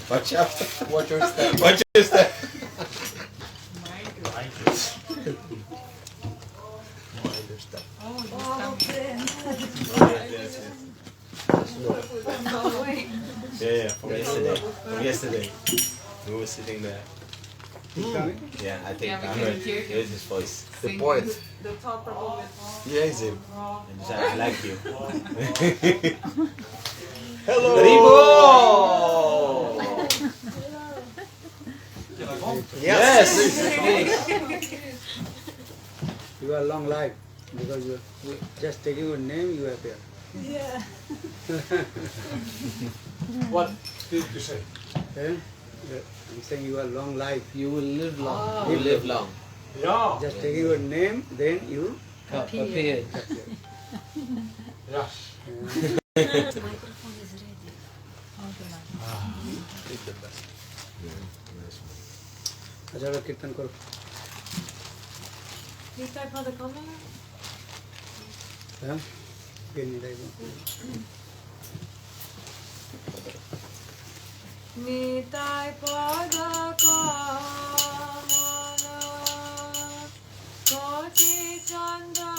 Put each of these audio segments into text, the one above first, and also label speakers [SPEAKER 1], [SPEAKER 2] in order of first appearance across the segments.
[SPEAKER 1] Watch out.
[SPEAKER 2] Watch your step.
[SPEAKER 1] Watch your step. Yeah, from yesterday. From yesterday. We were sitting there. Yeah, I think I heard his voice.
[SPEAKER 2] The poet.
[SPEAKER 3] The top problem with
[SPEAKER 1] Yeah, it's him. And he said, I like you.
[SPEAKER 2] Hello.
[SPEAKER 1] Ribo! Yes!
[SPEAKER 4] You are long life because you just taking your name, you appear.
[SPEAKER 3] yeah.
[SPEAKER 2] What did you say?
[SPEAKER 4] Eh? I'm saying you are long life.
[SPEAKER 2] You will live long.
[SPEAKER 1] You live long.
[SPEAKER 2] Yeah.
[SPEAKER 4] Just taking your name, then you
[SPEAKER 2] Appear. Yes.
[SPEAKER 3] Microphone is ready.
[SPEAKER 2] It's the best.
[SPEAKER 4] अच्छा कीर्तन करो.
[SPEAKER 3] You type on the camera?
[SPEAKER 4] हाँ? ये नहीं रहेगा.
[SPEAKER 3] Nitai pada kamana Koti chanda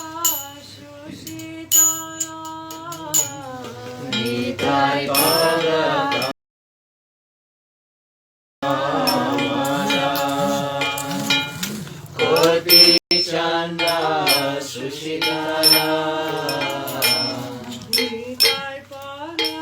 [SPEAKER 3] shushitana Nitai pada kamana
[SPEAKER 1] Koti chanda sushitana.
[SPEAKER 3] Nitai pada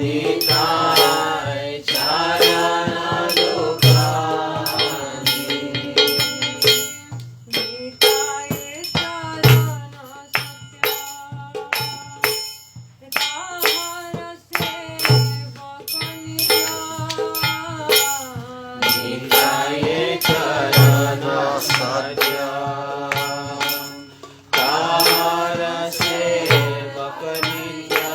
[SPEAKER 1] Nitai Charana Dukhani
[SPEAKER 3] Nitaye charana satya Tahara seva kanija
[SPEAKER 1] Nitaye Charana Satya Tara Seva Kanitya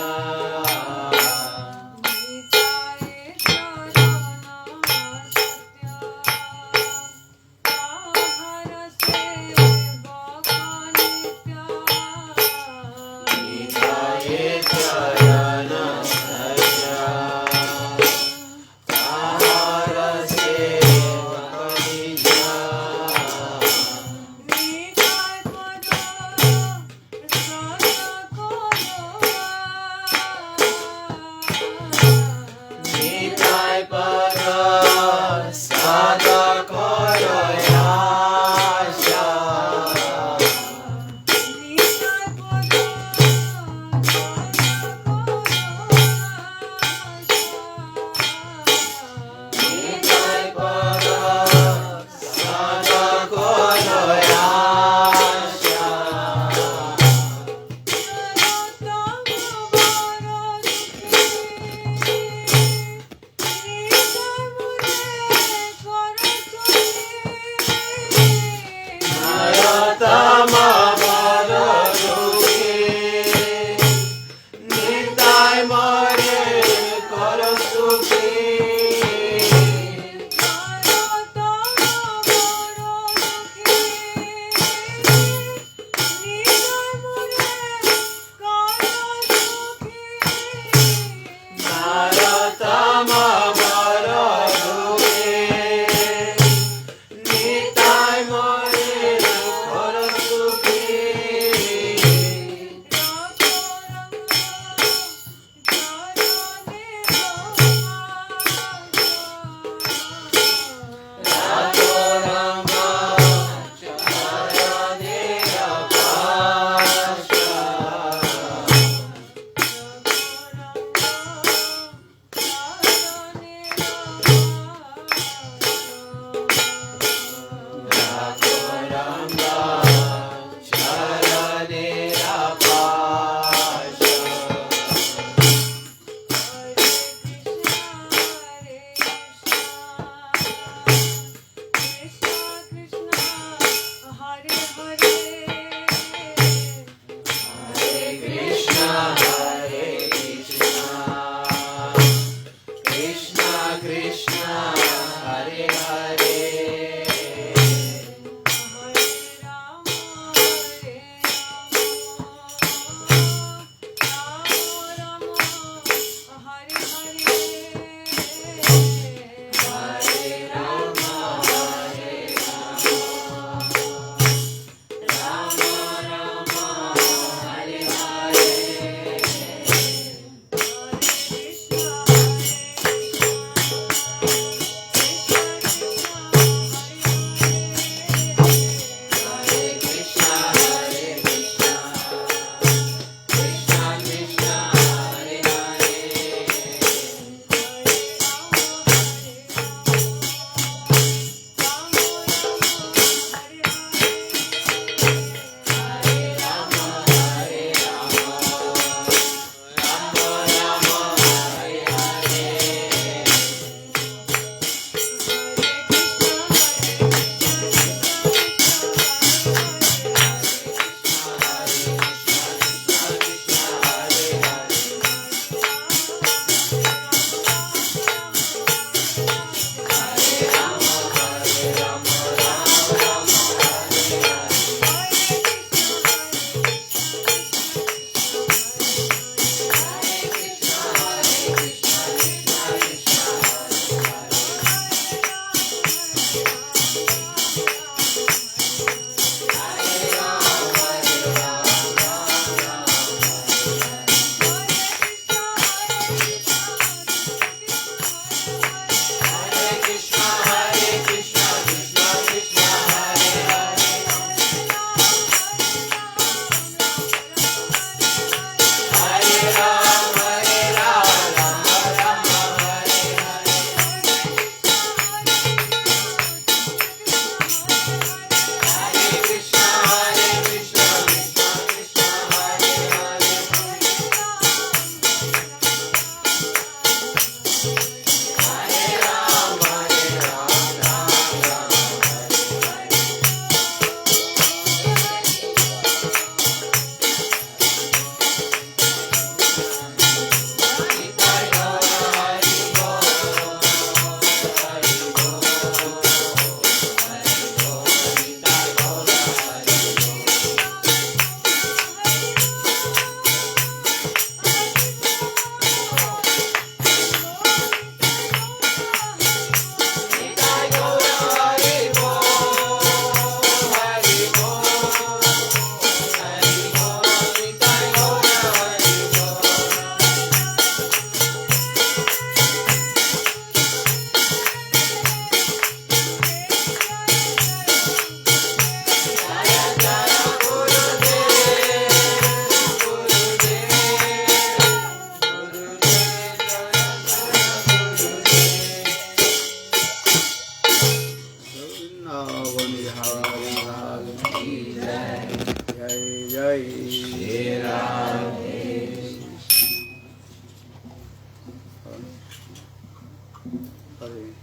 [SPEAKER 4] Sorry,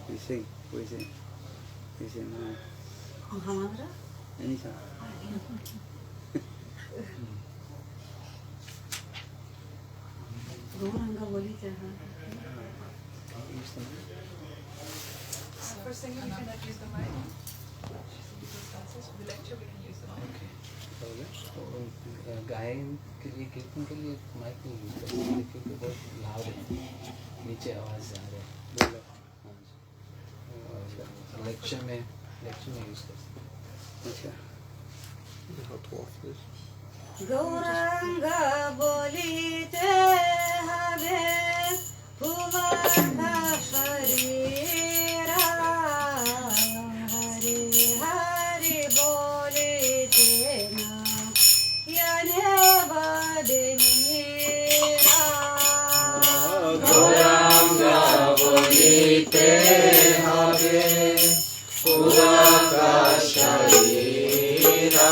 [SPEAKER 4] we sing. We sing.
[SPEAKER 3] Maharaj?
[SPEAKER 4] Any song.
[SPEAKER 3] Gauranga bolite hai.
[SPEAKER 5] For singing, we cannot use the mic. For the lecture, we can use the mic.
[SPEAKER 2] तो गायन के लिए कीर्तन के लिए mic नहीं use कर सकते क्योंकि बहुत लाउड है, नीचे आवाज जा रहा है। और लेक्चर में यूज कर सकते।
[SPEAKER 4] अच्छा।
[SPEAKER 3] Gauranga bolite have Bhuvana Sharira Hari Hari bolite na Yane Vadinira
[SPEAKER 1] Gauranga bolite have Bhuvana Sharira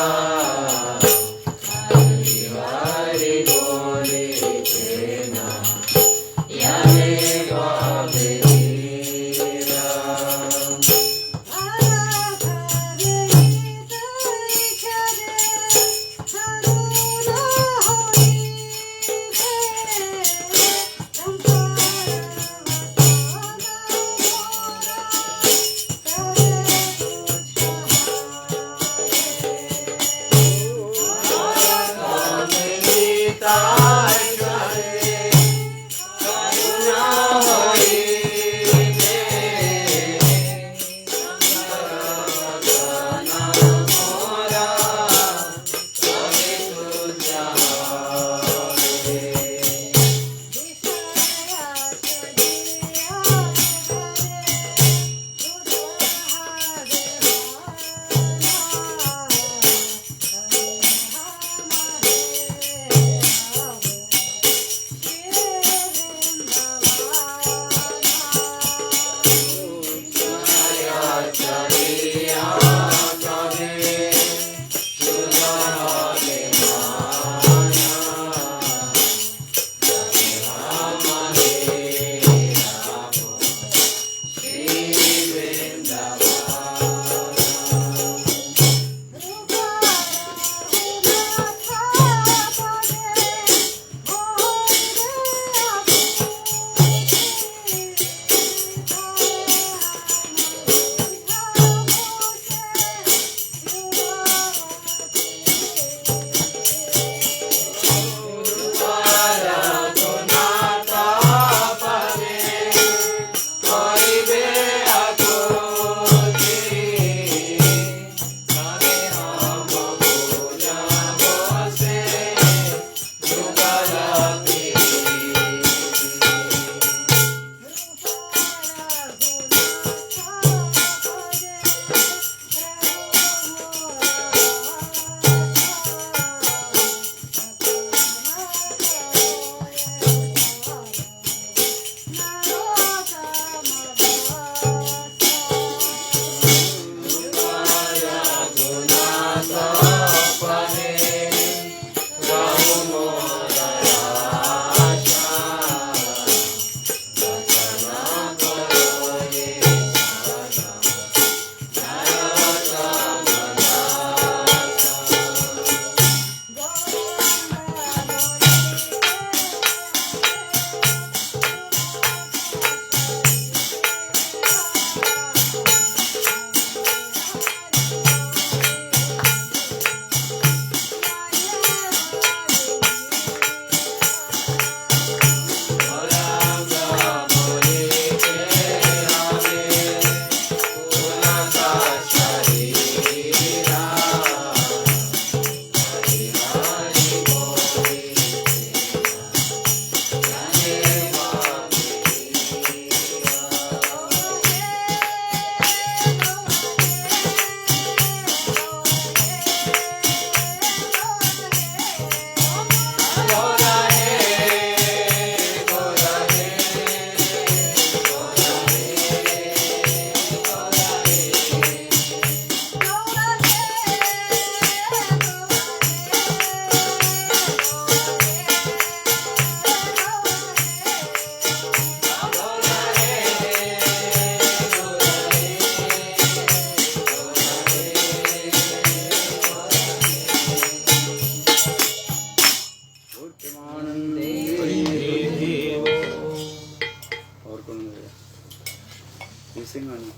[SPEAKER 4] sing or no?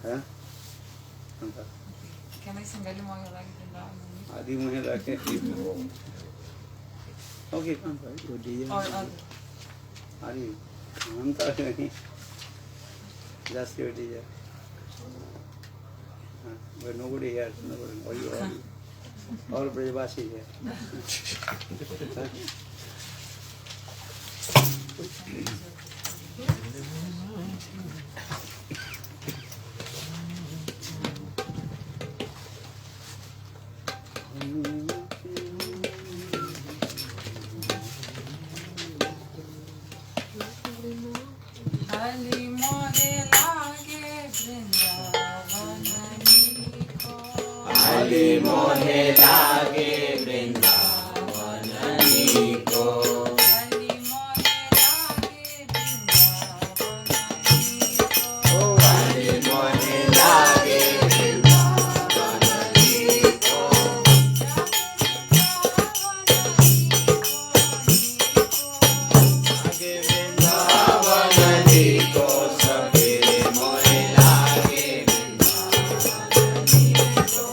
[SPEAKER 4] Huh?
[SPEAKER 5] Can I sing Ali Moya like Vrindavan?
[SPEAKER 4] Adi Mohe Rakhe. Okay, come on.
[SPEAKER 5] Or other?
[SPEAKER 4] Adi. Anta nahi. Just your DJ. But nobody here. Nobody. All Brajavasi here.
[SPEAKER 5] Ali Mohe lage Vrindavan ko.
[SPEAKER 1] Ali Mohe lage Vrindavan ko.
[SPEAKER 5] Ali Mohe lage Vrindavan ko.
[SPEAKER 1] Ali Mohe lage Vrindavan ko. Lage Vrindavan ko. Sabere mohe lage Vrindavan ko.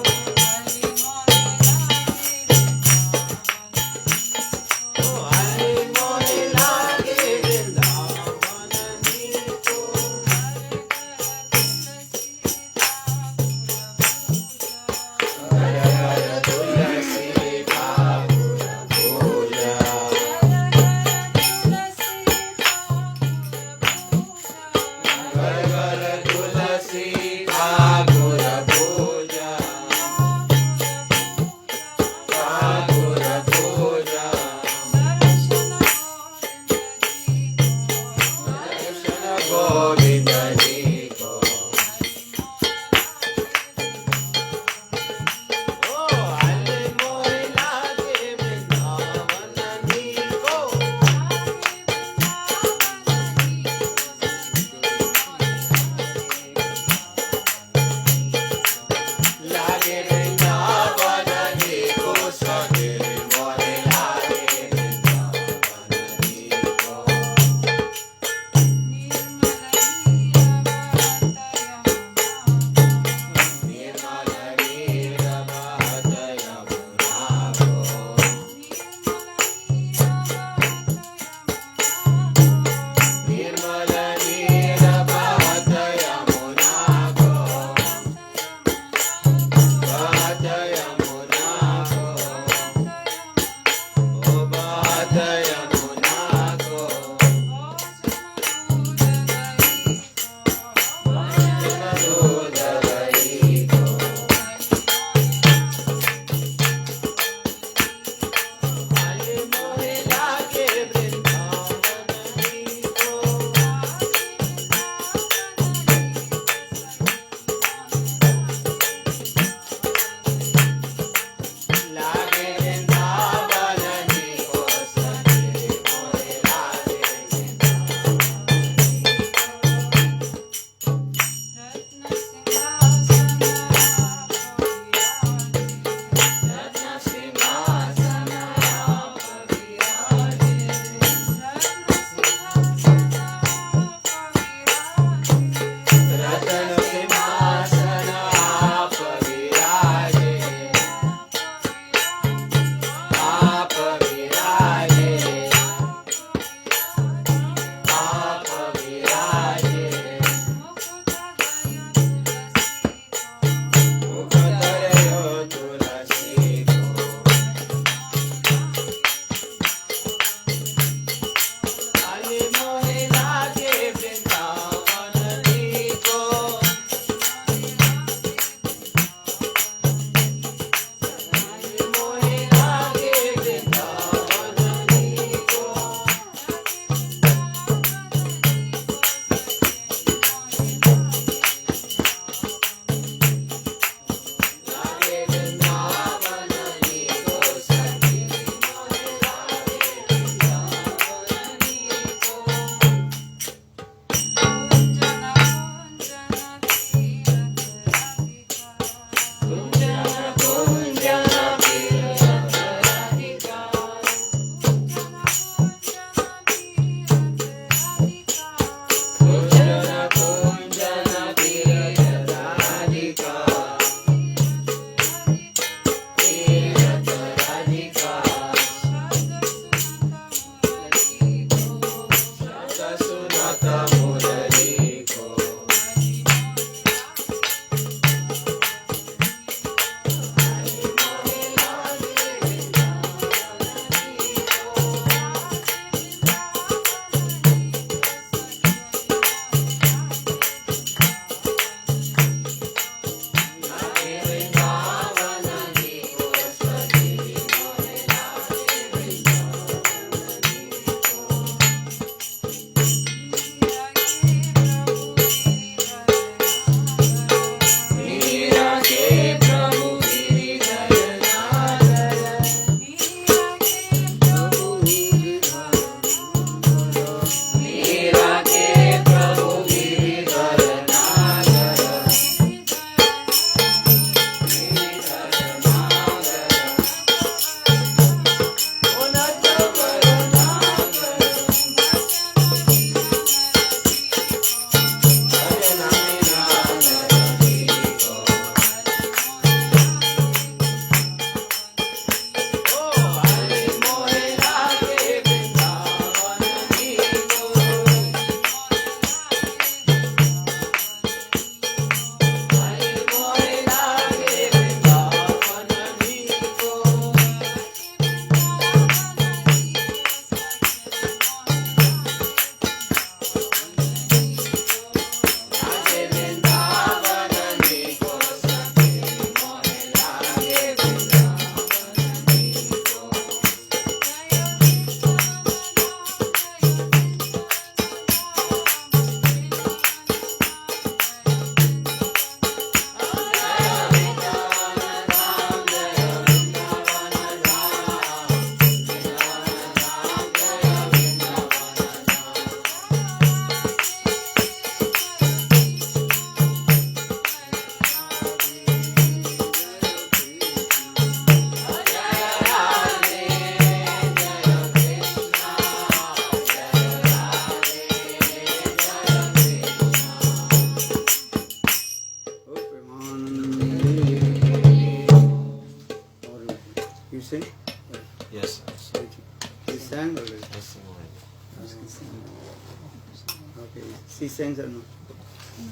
[SPEAKER 4] Okay. She sings or no?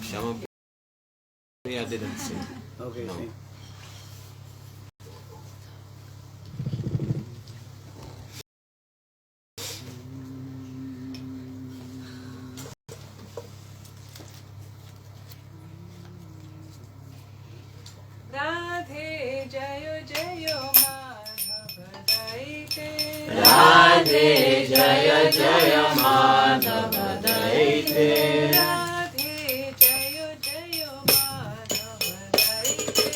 [SPEAKER 1] Shama Priya didn't sing.
[SPEAKER 4] Okay,
[SPEAKER 1] No.
[SPEAKER 4] sing.
[SPEAKER 5] Radhe Jayo Jayo Madhava Daite.
[SPEAKER 1] Radhe Jaya Jaya Madhava Daite.
[SPEAKER 5] Radhe Jayo Jayo Madhava Daite.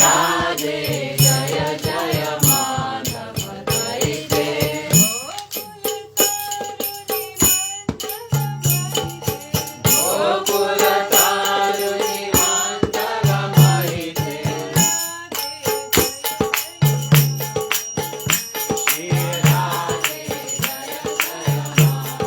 [SPEAKER 1] Radhe Jaya Jaya Madhava Daite. Gokula Taruni Mandala Maite. Shri Radhe Jaya Jaya Madhava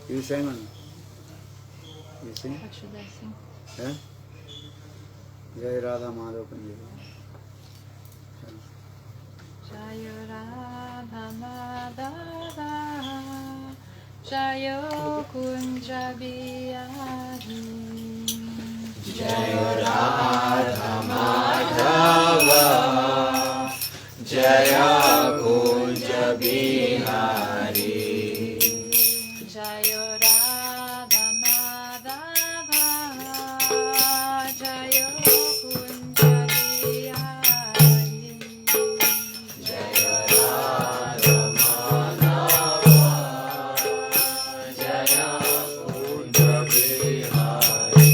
[SPEAKER 4] You Simon. You sing?
[SPEAKER 5] What should I sing?
[SPEAKER 4] Yeah? Jai Radha Madhav Panjabi.
[SPEAKER 5] Jayo Radha Madhava, Jayo Kunja Bihari,
[SPEAKER 1] Jayo Radha Madhava, Jaya Kunja Bihari.
[SPEAKER 5] Jayo Radha Madhava, Jayo Kunja Bihari,
[SPEAKER 1] Jaya Radha Madhava, Jaya Kunja Bihari.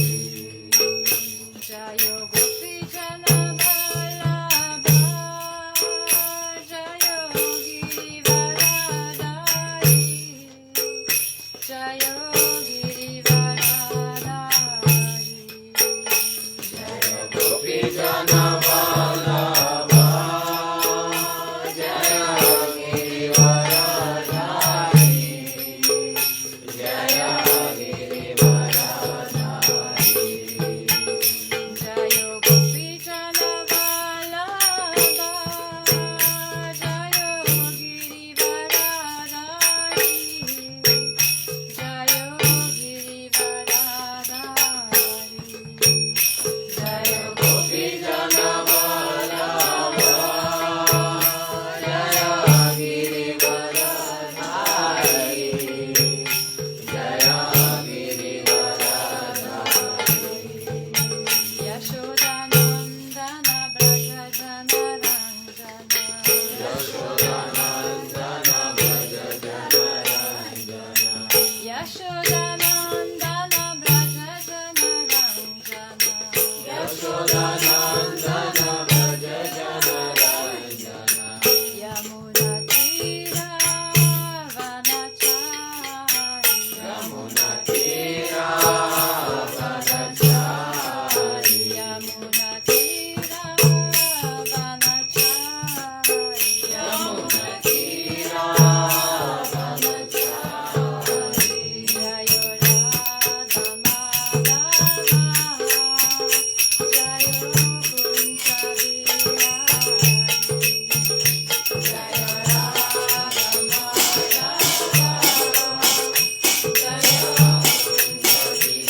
[SPEAKER 5] Jayo Gopi Jana Vallabha, Jayo Girivaradari, Jayo Girivaradari, Jayo
[SPEAKER 1] Gopi Jana Vallabha, Jaya Girivaradari, Jaya Girivaradari.
[SPEAKER 5] Jayo Gopi Jana Vallabha, Jayo Girivaradari, Jayo Girivaradari, Jayo
[SPEAKER 1] Gopi Jana Vallabha, Jaya Girivaradari, Jaya Girivaradari.
[SPEAKER 5] Yashodanandana Braja Jana Ranjana,
[SPEAKER 1] Yashodanandana Bhajana Ranjana.
[SPEAKER 5] Yashodanandana Braja Jana Ranjana,
[SPEAKER 1] Yashodanandana Bhajana Ranjana.
[SPEAKER 5] Yamuna Tira Vanachari,
[SPEAKER 1] Yamuna Tira Vanachari.
[SPEAKER 5] Yamuna Tira Vanachari,
[SPEAKER 1] Yamuna Tira Vanachari.
[SPEAKER 5] Jayo Radha Madhava, Jayo Kunja Bihari, Jayo Radha Madhava, Jayo Kunja Bihari.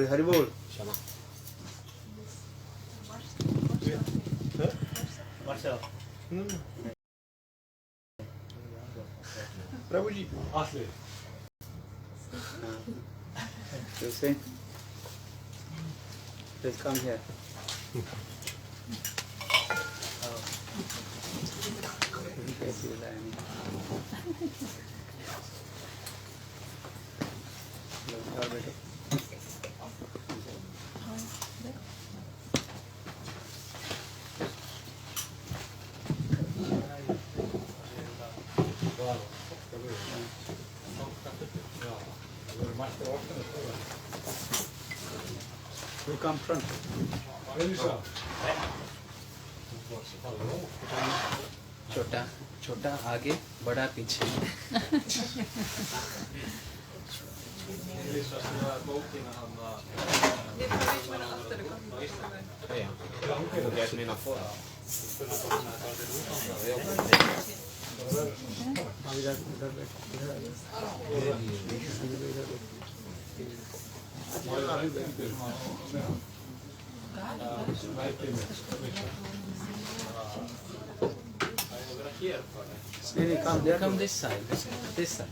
[SPEAKER 4] Haribol.
[SPEAKER 1] Marcel.
[SPEAKER 6] Prabhuji. Asli.
[SPEAKER 4] You see? Please come here. You come front.
[SPEAKER 2] छोटा छोटा आगे बड़ा पीछे
[SPEAKER 1] Kijk meer naar voren.
[SPEAKER 4] Nini, come there.
[SPEAKER 2] come this side this side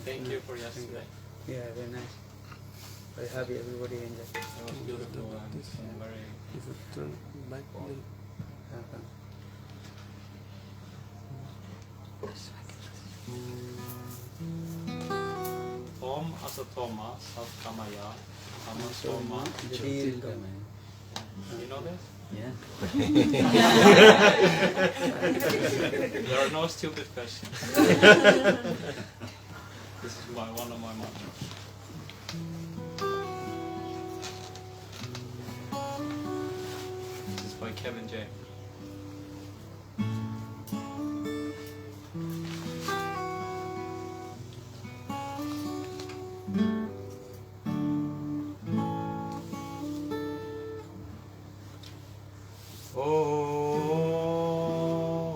[SPEAKER 6] Thank you for yesterday.
[SPEAKER 4] Yeah, very nice. Very happy everybody enjoyed.
[SPEAKER 6] It was beautiful and very. Om asatoma satkamaya tamasoma. You know this?
[SPEAKER 2] yeah
[SPEAKER 6] There are no stupid questions. This is one of my mantras. This is by Kevin J.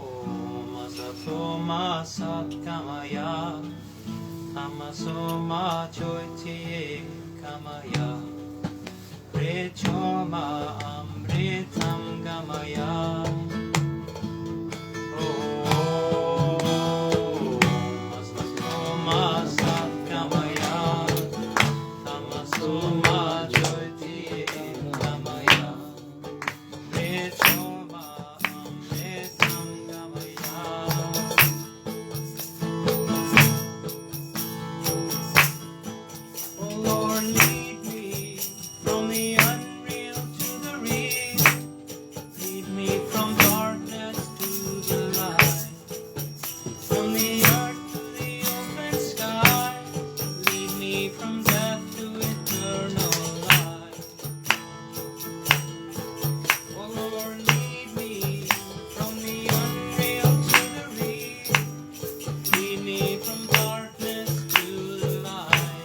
[SPEAKER 6] Om asatoma satkamaya tamasoma choitiye kamaya prechoma amritam gamaya. Om asatoma satkamaya tamasoma choitiye kamaya prechoma amritam gamaya. Oh Lord, lead me from the unreal to the real. Lead me from darkness to the light. From the earth to the open sky. Lead me from death to eternal life. Oh Lord, lead me from the unreal to the real. Lead me from darkness to the light.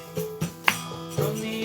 [SPEAKER 6] From the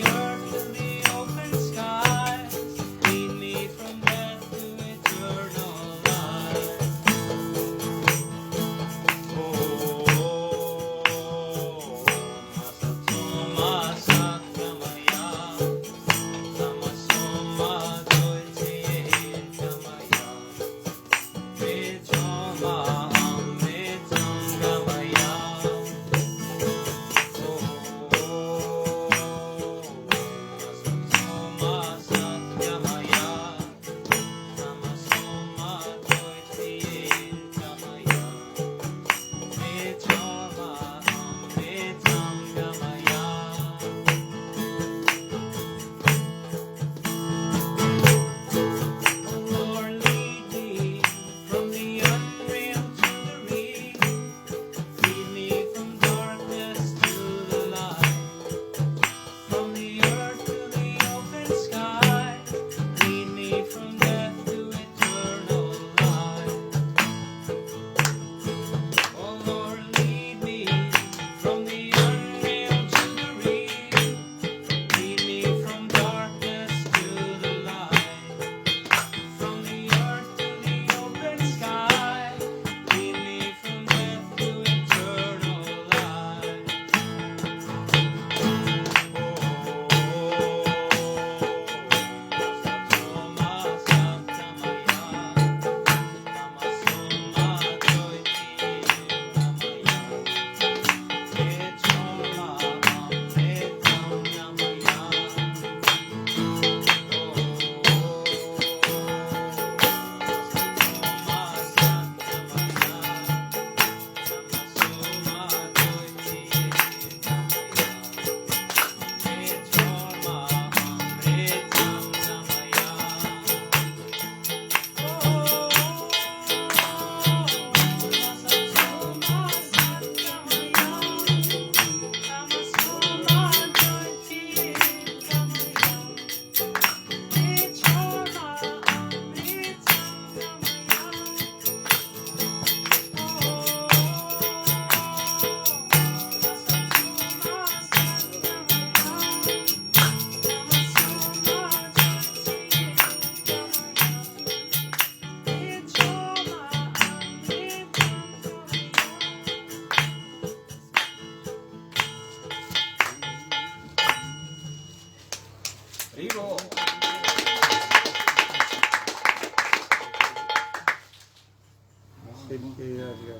[SPEAKER 1] Rivo.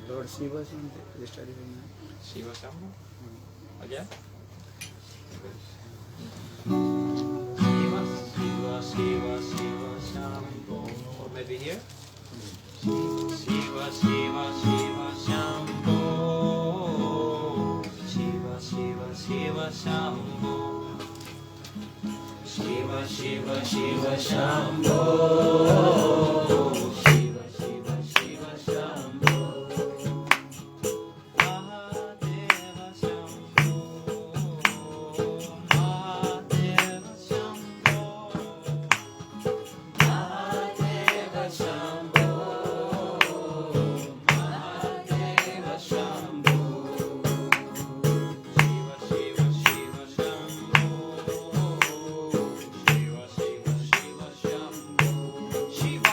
[SPEAKER 4] Lord Shiva study right now.
[SPEAKER 1] Shiva Shambhu. Again? Shiva, Shiva, Shiva, Shiva Shambhu. Or maybe here? Shiva, Shiva, Shiva Shambhu. Shiva, Shiva, Shiva Shambhu. Shiva, Shiva, Shiva Shambhu. Shiva, Shiva, Shiva Shambhu. Mahadeva Shambhu. Mahadeva Shambhu. Mahadeva Shambhu. Mahadeva Shambhu. Shiva, Shiva, Shiva Shambhu. Shiva, Shiva, Shiva Shambhu. Shiva,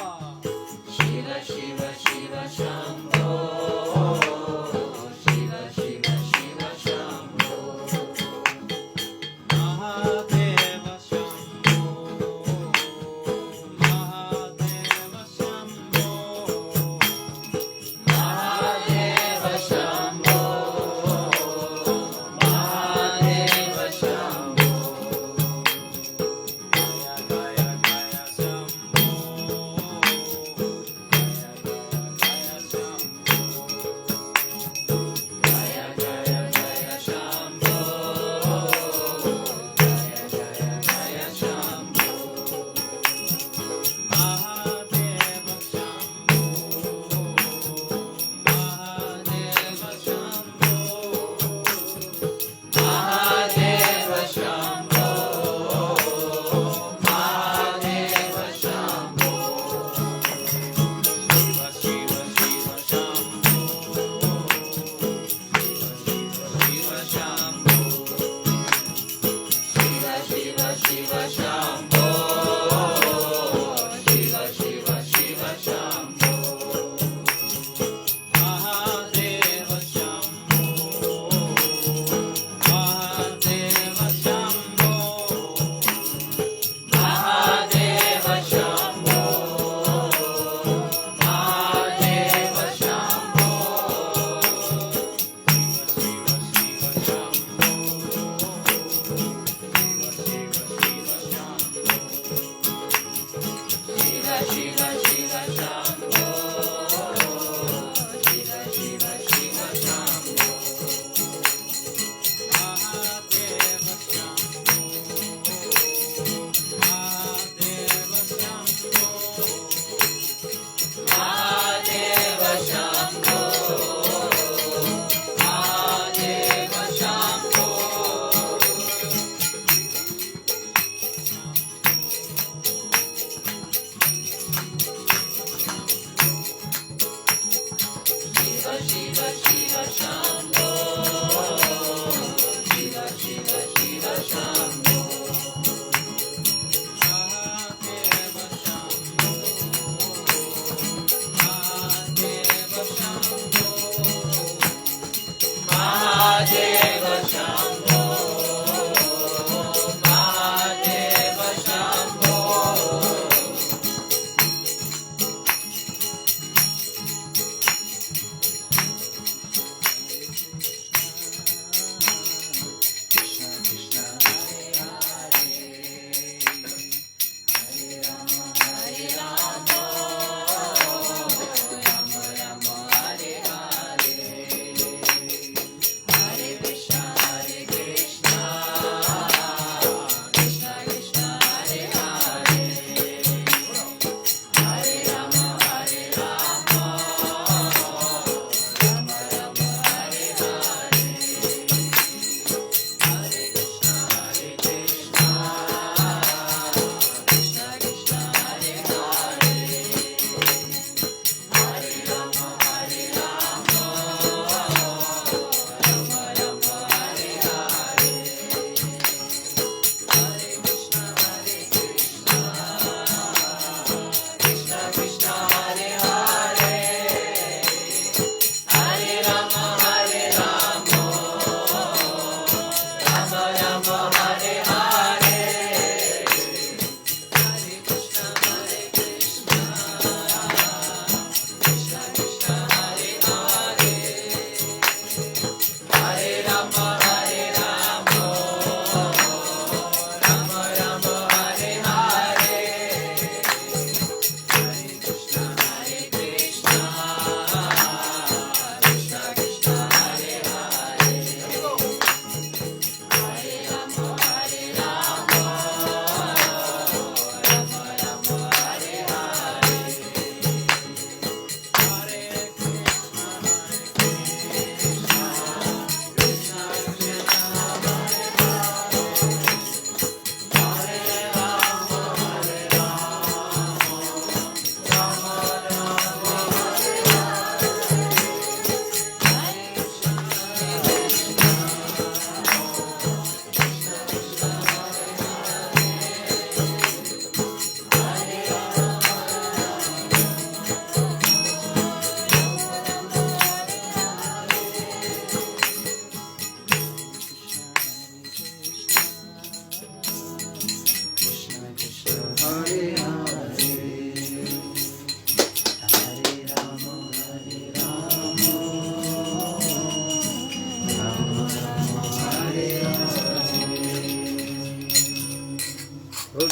[SPEAKER 4] You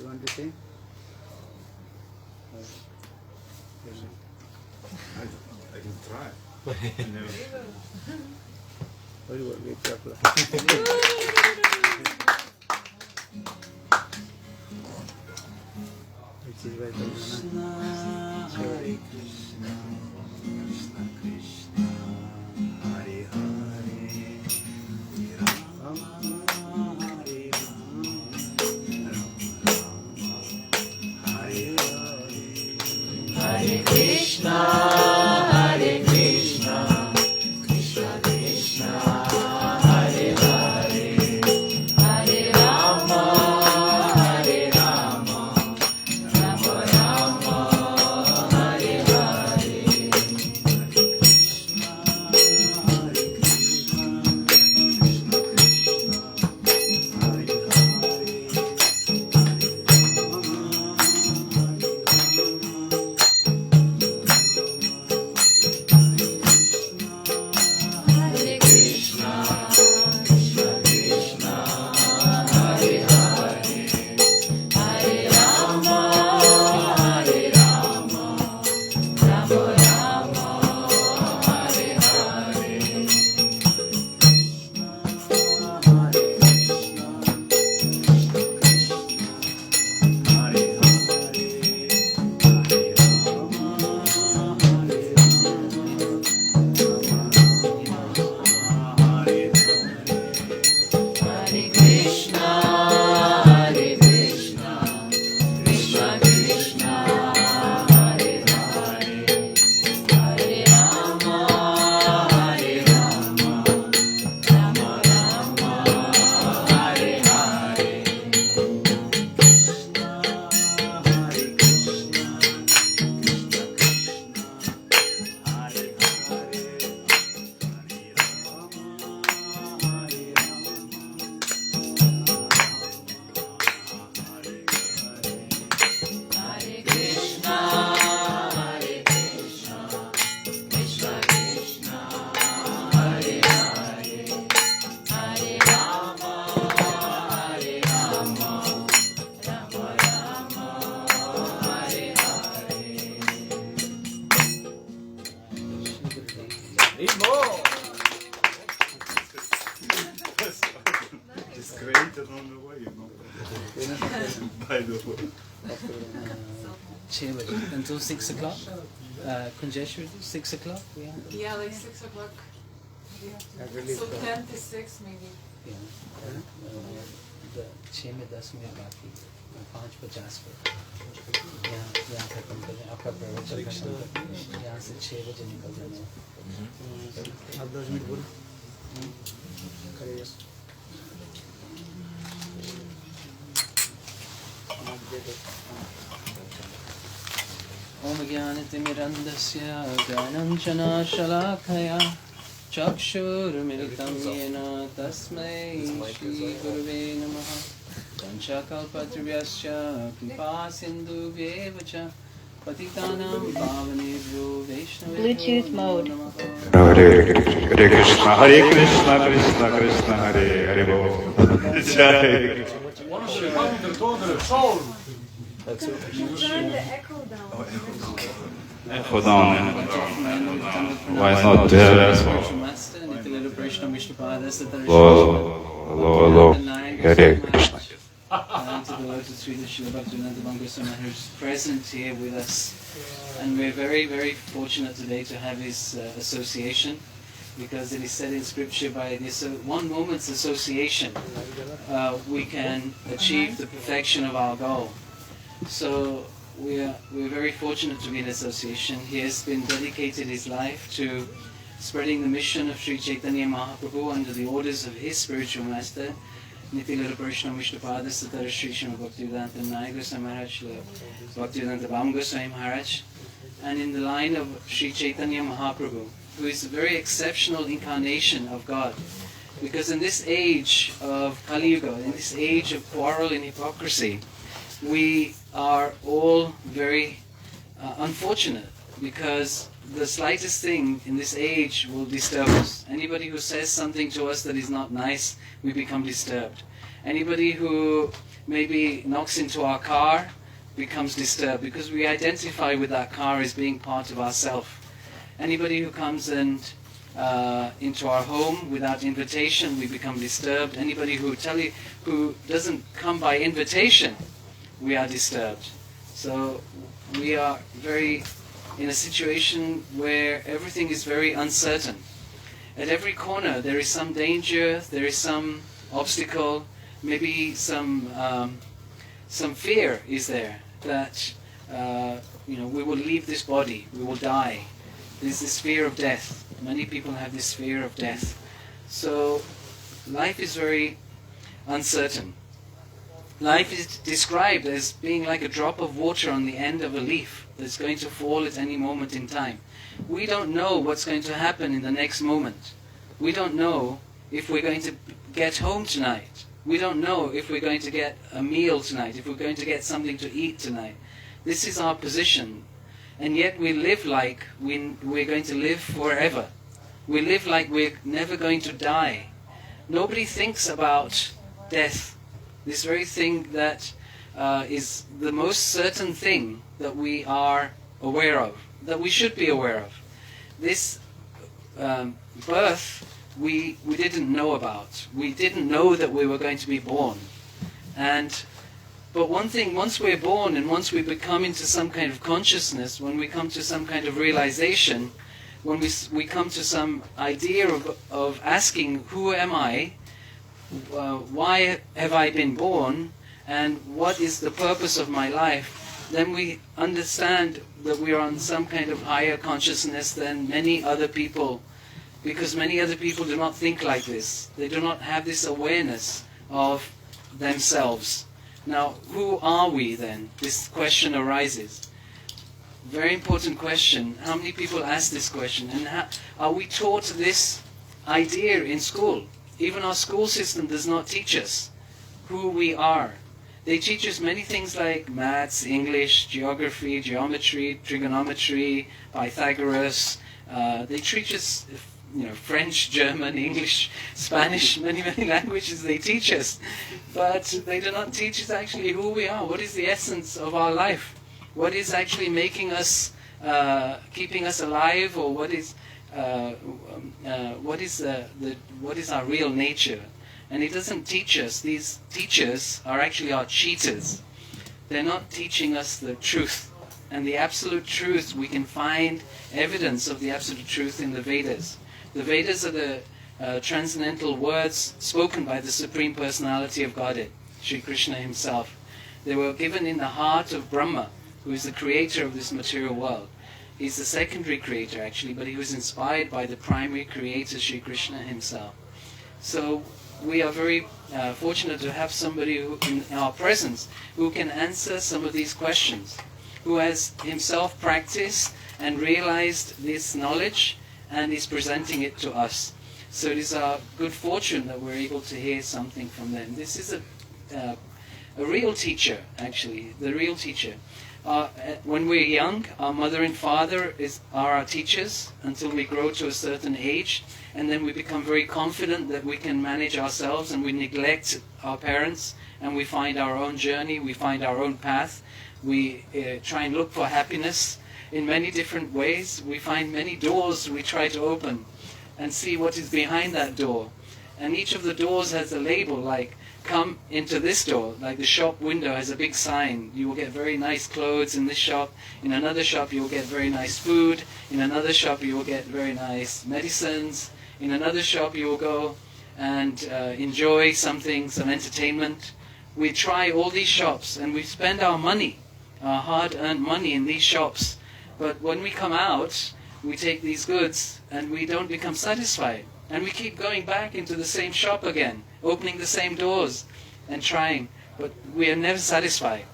[SPEAKER 4] want to sing?
[SPEAKER 1] I can try.
[SPEAKER 4] Very well, be careful. Which is by Bhajana.
[SPEAKER 6] Hare Krishna, Krishna Krishna, Hare Hare, Rama Hare Rama, Hare Hare, Hare Krishna, Hare Krishna, Krishna Krishna, Hare Hare, Hare Rama, Hare Rama, Rama Rama, Hare Hare, Krishna, Hare Krishna, Krishna Krishna, Hare Hare, Hare Krishna, Krishna Krishna, Hare Hare, Hare Rama, Hare Rama, Rama Rama, Hare Hare, Krishna, Hare Krishna, Krishna Krishna, Hare Hare, Hare Rama, Hare Hare Krishna, Hare Krishna, Krishna Krishna, Hare Hare, Hare Rama, Hare Rama, Rama Rama, Hare Hare, Krishna, Hare Krishna, Krishna Krishna, Hare Hare, Hare Rama, Hare Hare Krishna, Hare Krishna, Krishna Krishna, Hare Hare, Hare Rama, Hare Rama, Rama Rama, Hare Hare.
[SPEAKER 1] Need more! It's created on the way, you know. By the way.
[SPEAKER 2] 6 बजे until 6 o'clock. Kunjeshwar, 6 o'clock. Yeah.
[SPEAKER 5] Yeah, like 6 o'clock. We have to. So 10 to 6 maybe.
[SPEAKER 2] Yeah. 6 में 10 minute बाकी 5:50 पर यहाँ खत्म कर दें आपका प्रवचन खत्म कर दें यहाँ से 6 बजे निकल जाना है
[SPEAKER 4] आप 10 मिनट बोलो करिए
[SPEAKER 2] ओम ज्ञानतिमिरन्धस्य ज्ञानाञ्जनशलाखया चक्षुरुमिलितं येन तस्मै श्रीगुरुवे नमः पञ्चकल्पतरुभ्यश्च कृपासिन्धुभ्येव च पतितानां पावनेभ्यो वैष्णवेभ्यो नमः
[SPEAKER 7] Hare Krishna, Hare Krishna, Krishna Krishna, Hare Hare Bol. Jai.
[SPEAKER 3] Turn the echo down.
[SPEAKER 7] Echo down. Why not there as well? Hello. Hare Krishna.
[SPEAKER 2] To the Lord of Srila Bhaktivinoda who's present here with us. And we're very, very fortunate today to have his association, because it is said in scripture by this one moment's association we can achieve the perfection of our goal. So we're very fortunate to be in association. He has been dedicated his life to spreading the mission of Sri Chaitanya Mahaprabhu under the orders of his spiritual master, Nitya Parishna Vishnupada Satara Sri Srimad Bhaktivedanta Naya Goswami Maharaj, Bhaktivedanta Bam Goswami Maharaj, and in the line of Sri Chaitanya Mahaprabhu, who is a very exceptional incarnation of God. Because in this age of Kali-yuga, in this age of quarrel and hypocrisy, we are all very unfortunate, because the slightest thing in this age will disturb us. Anybody who says something to us that is not nice, we become disturbed. Anybody who maybe knocks into our car becomes disturbed because we identify with that car as being part of ourself. Anybody who comes and into our home without invitation, we become disturbed. Anybody who doesn't come by invitation, we are disturbed. So we are in a situation where everything is very uncertain. At every corner there is some danger, there is some obstacle, maybe some fear is there that we will leave this body, we will die. There's this fear of death. Many people have this fear of death. So life is very uncertain. Life is described as being like a drop of water on the end of a leaf that's going to fall at any moment in time. We don't know what's going to happen in the next moment. We don't know if we're going to get home tonight. We don't know if we're going to get a meal tonight, if we're going to get something to eat tonight. This is our position. And yet we live like we're going to live forever. We live like we're never going to die. Nobody thinks about death. This very thing that is the most certain thing that we are aware of, that we should be aware of. This birth we didn't know about. We didn't know that we were going to be born. But one thing, once we're born and once we become into some kind of consciousness, when we come to some kind of realization, when we come to some idea of asking, who am I? Why have I been born? And what is the purpose of my life? Then we understand that we are on some kind of higher consciousness than many other people, because many other people do not think like this. They do not have this awareness of themselves. Now, who are we then? This question arises. Very important question. How many people ask this question? And are we taught this idea in school? Even our school system does not teach us who we are. They teach us many things like maths, English, geography, geometry, trigonometry, Pythagoras. They teach us French, German, English, Spanish, many languages they teach us. But they do not teach us actually who we are. What is the essence of our life? What is actually making us, keeping us alive, or what is our real nature? And it doesn't teach us. These teachers are actually our cheaters. They're not teaching us the truth. And the absolute truth, we can find evidence of the absolute truth in the Vedas. The Vedas are the transcendental words spoken by the Supreme Personality of Godhead, Sri Krishna himself. They were given in the heart of Brahma, who is the creator of this material world. He's the secondary creator actually, but he was inspired by the primary creator, Sri Krishna himself. So we are very fortunate to have somebody in our presence who can answer some of these questions, who has himself practiced and realized this knowledge and is presenting it to us. So it is our good fortune that we're able to hear something from them. This is a real teacher, actually, the real teacher. When we're young, our mother and father are our teachers until we grow to a certain age, and then we become very confident that we can manage ourselves, and we neglect our parents, and we find our own journey, we find our own path. We try and look for happiness in many different ways. We find many doors we try to open and see what is behind that door. And each of the doors has a label like, come into this door. Like the shop window has a big sign. You will get very nice clothes in this shop. In another shop you will get very nice food. In another shop you will get very nice medicines. In another shop you will go and enjoy something, some entertainment. We try all these shops and we spend our money, our hard-earned money in these shops. But when we come out, we take these goods and we don't become satisfied. And we keep going back into the same shop again, opening the same doors and trying, but we are never satisfied.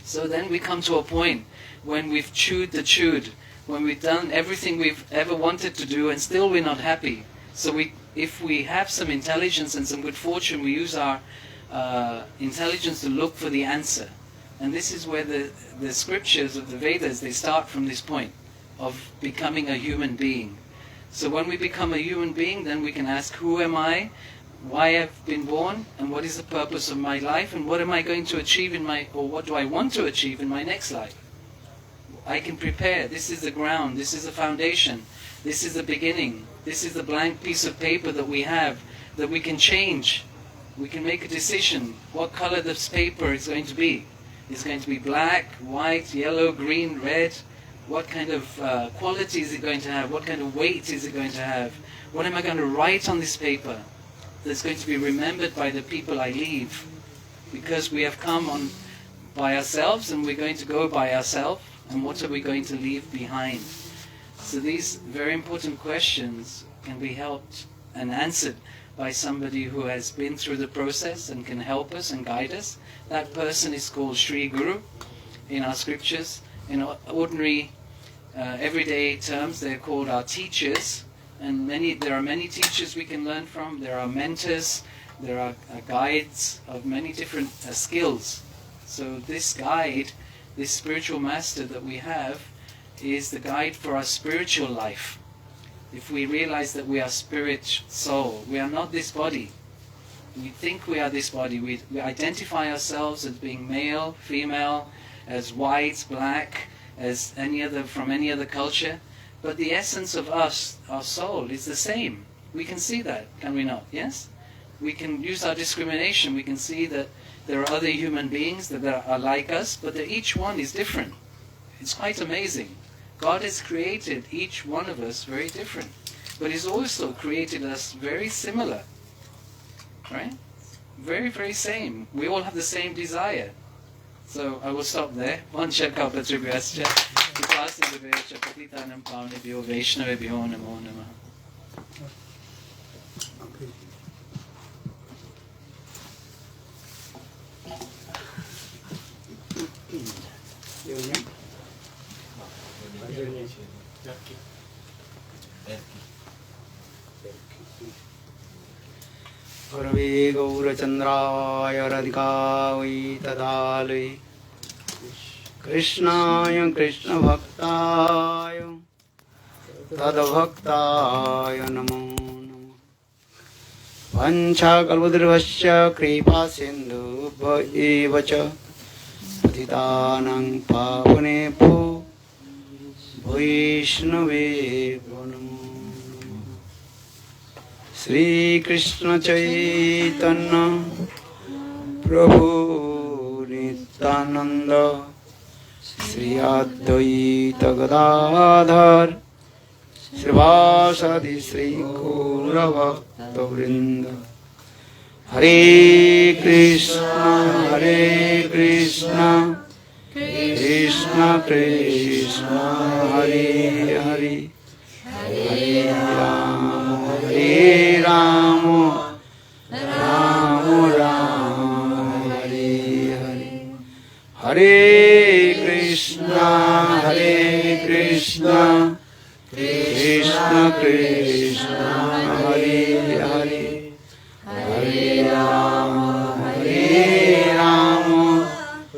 [SPEAKER 2] So then we come to a point when we've chewed the chewed, when we've done everything we've ever wanted to do and still we're not happy. So if we have some intelligence and some good fortune, we use our intelligence to look for the answer. And this is where the scriptures of the Vedas, they start from this point. of becoming a human being. So when we become a human being, then we can ask, who am I? Why I've been born? And what is the purpose of my life? And what am I going to achieve or what do I want to achieve in my next life? I can prepare. This is the ground. This is the foundation. This is the beginning. This is the blank piece of paper that we have, that we can change. We can make a decision what color this paper is going to be. It's going to be black, white, yellow, green, red. What kind of quality is it going to have? What kind of weight is it going to have? What am I going to write on this paper that's going to be remembered by the people I leave? Because we have come on by ourselves and we're going to go by ourselves. And what are we going to leave behind? So these very important questions can be helped and answered by somebody who has been through the process and can help us and guide us. That person is called Sri Guru in our scriptures. In ordinary, everyday terms, they're called our teachers. And there are many teachers we can learn from. There are mentors. There are guides of many different skills. So this guide, this spiritual master that we have, is the guide for our spiritual life. If we realize that we are spirit, soul, we are not this body. We think we are this body. We identify ourselves as being male, female, as white, black, as from any other culture. But the essence of us, our soul, is the same. We can see that, can we not? Yes? We can use our discrimination. We can see that there are other human beings that are like us, but that each one is different. It's quite amazing. God has created each one of us very different, but He's also created us very similar. Right? Very, very same. We all have the same desire. So I will stop there. Vancha kalpatribhyascha vipassindhuvescha patitanam pavanebhyo vaishnavebhyo namo namaha.
[SPEAKER 4] Gurave Gaurachandraya Radhikavai Tadalai Krishnaya Krishna Bhaktaya Tadabhaktaya Namo Namo Vancha Kalpatribhyascha Kripa Sindhu Bhayevacha Patitanang Pavanebhyo Vaishnavebhyo Namo Shri Krishna Chaitanya Prabhu Nityananda Shri Advaita Gadadhar Srivasadi Shri Gaura Bhakta Vrinda Hare Krishna Krishna Krishna Hare Hare Hare Rama Rama Rama Hare Hare Hare Krishna Krishna Krishna Hare Hare Hare Rama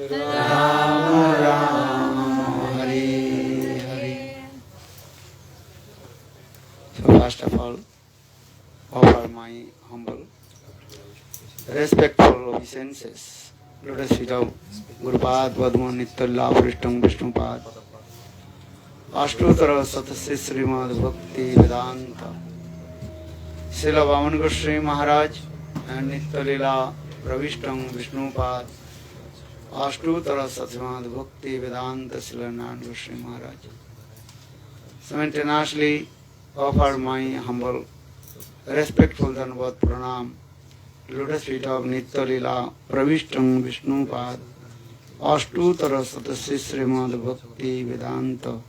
[SPEAKER 4] Rama Rama Hare Hare. So first of all, offer my humble, respectful obeisances. Lotus feet of Gurupad, Vadman, Nityalla, Prishtam, Vishnupad, Ashtutara, Satasya, Srimad, Bhakti, Vedanta, Srila Vaman Goswami Maharaj, and Nityalila, Pravishtam, Vishnupad, Ashtutara, Satsrimad, Bhakti, Vedanta, Srila Naran Goswami Maharaj. Simultaneously offer my humble, respectful Dhanavad Pranam, Lotus feet of Nityalila, Pravishtam, Vishnupad, Ashtutara, Satasya, Srimad, Bhakti, Vedanta,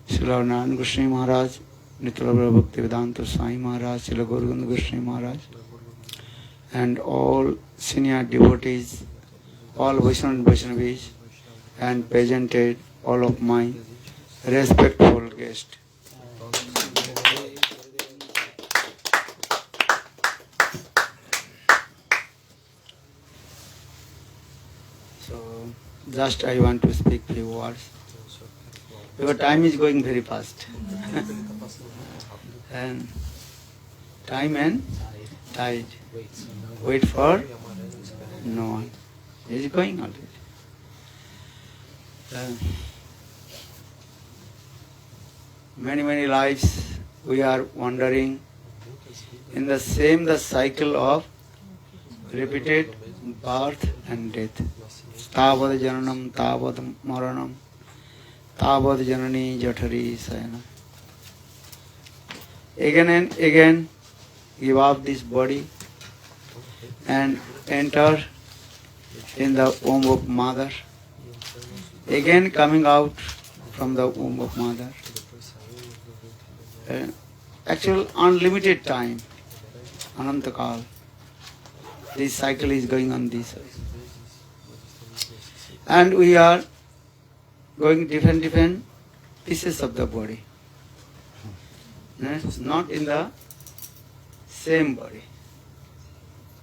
[SPEAKER 4] Srila Naran Goswami Maharaj, Nityalila Bhakti Vedanta Swami Maharaj, Srila Gauranga Goswami Maharaj, and all senior devotees, all Vaishnava and Vaishnavis, and presented all of my respectful guests. So, just I want to speak few words. Because time is going very fast. And time and tide. Wait for no one. It is going already. Many lives we are wandering in the cycle of repeated birth and death. Tavad jananam, tavad maranam, tavad janani jathari sayana. Again and again give up this body and enter in the womb of mother. Again coming out from the womb of mother. Actual unlimited time, Anantakal. This cycle is going on this way. And we are going different pieces of the body. Not in the same body.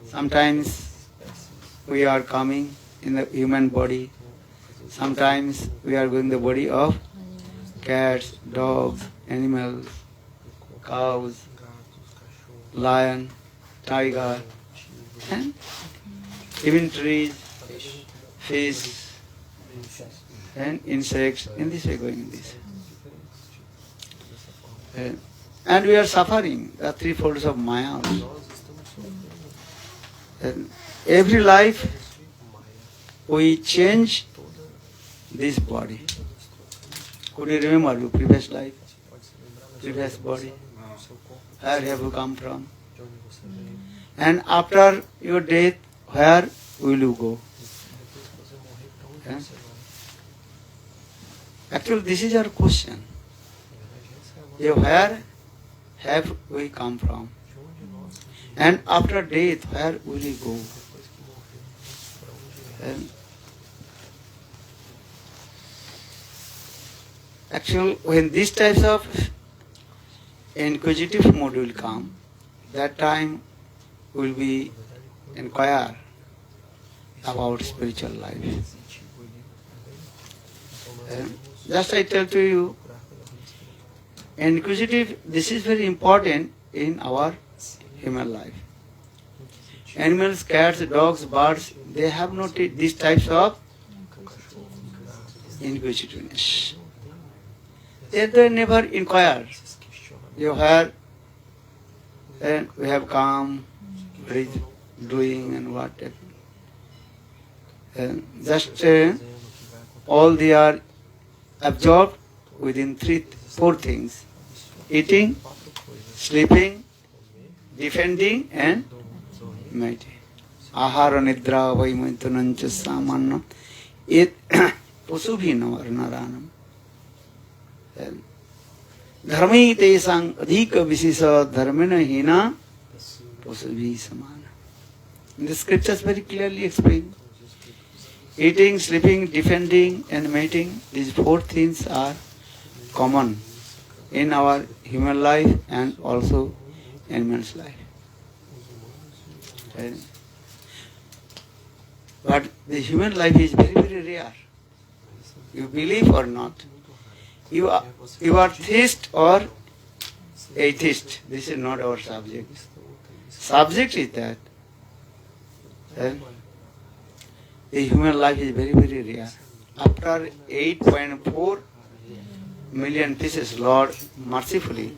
[SPEAKER 4] Sometimes we are coming in the human body. Sometimes we are going the body of cats, dogs, animals, cows, lion, tiger, and even trees, fish, and insects. In this way, going in this. And we are suffering the three folds of Maya also. And every life we change this body. Could you remember your previous life, previous body? Where have you come from? And after your death, where will you go? Actually, this is our question. Where have we come from? And after death, where will we go? Actually, when these types of inquisitive mode will come, that time will be inquire about spiritual life. Just I tell to you, inquisitive, this is very important in our human life. Animals, cats, dogs, birds, they have not these types of inquisitiveness. They never inquire. Where and we have come, what is doing and what. Just all they are absorbed within four things: eating, sleeping, defending, and meditating. Ahara nidra vaimantanancha samanna it pusubhina varnaranam. Dharmi tesang adhika visisa dharmena hina pusubhi samana. The scriptures very clearly explain. Eating, sleeping, defending, and mating, these four things are common in our human life and also animal's life. But the human life is very rare. You believe or not. You are theist or atheist. This is not our subject. Subject is that the human life is very rare. After 8.4 million pieces, Lord mercifully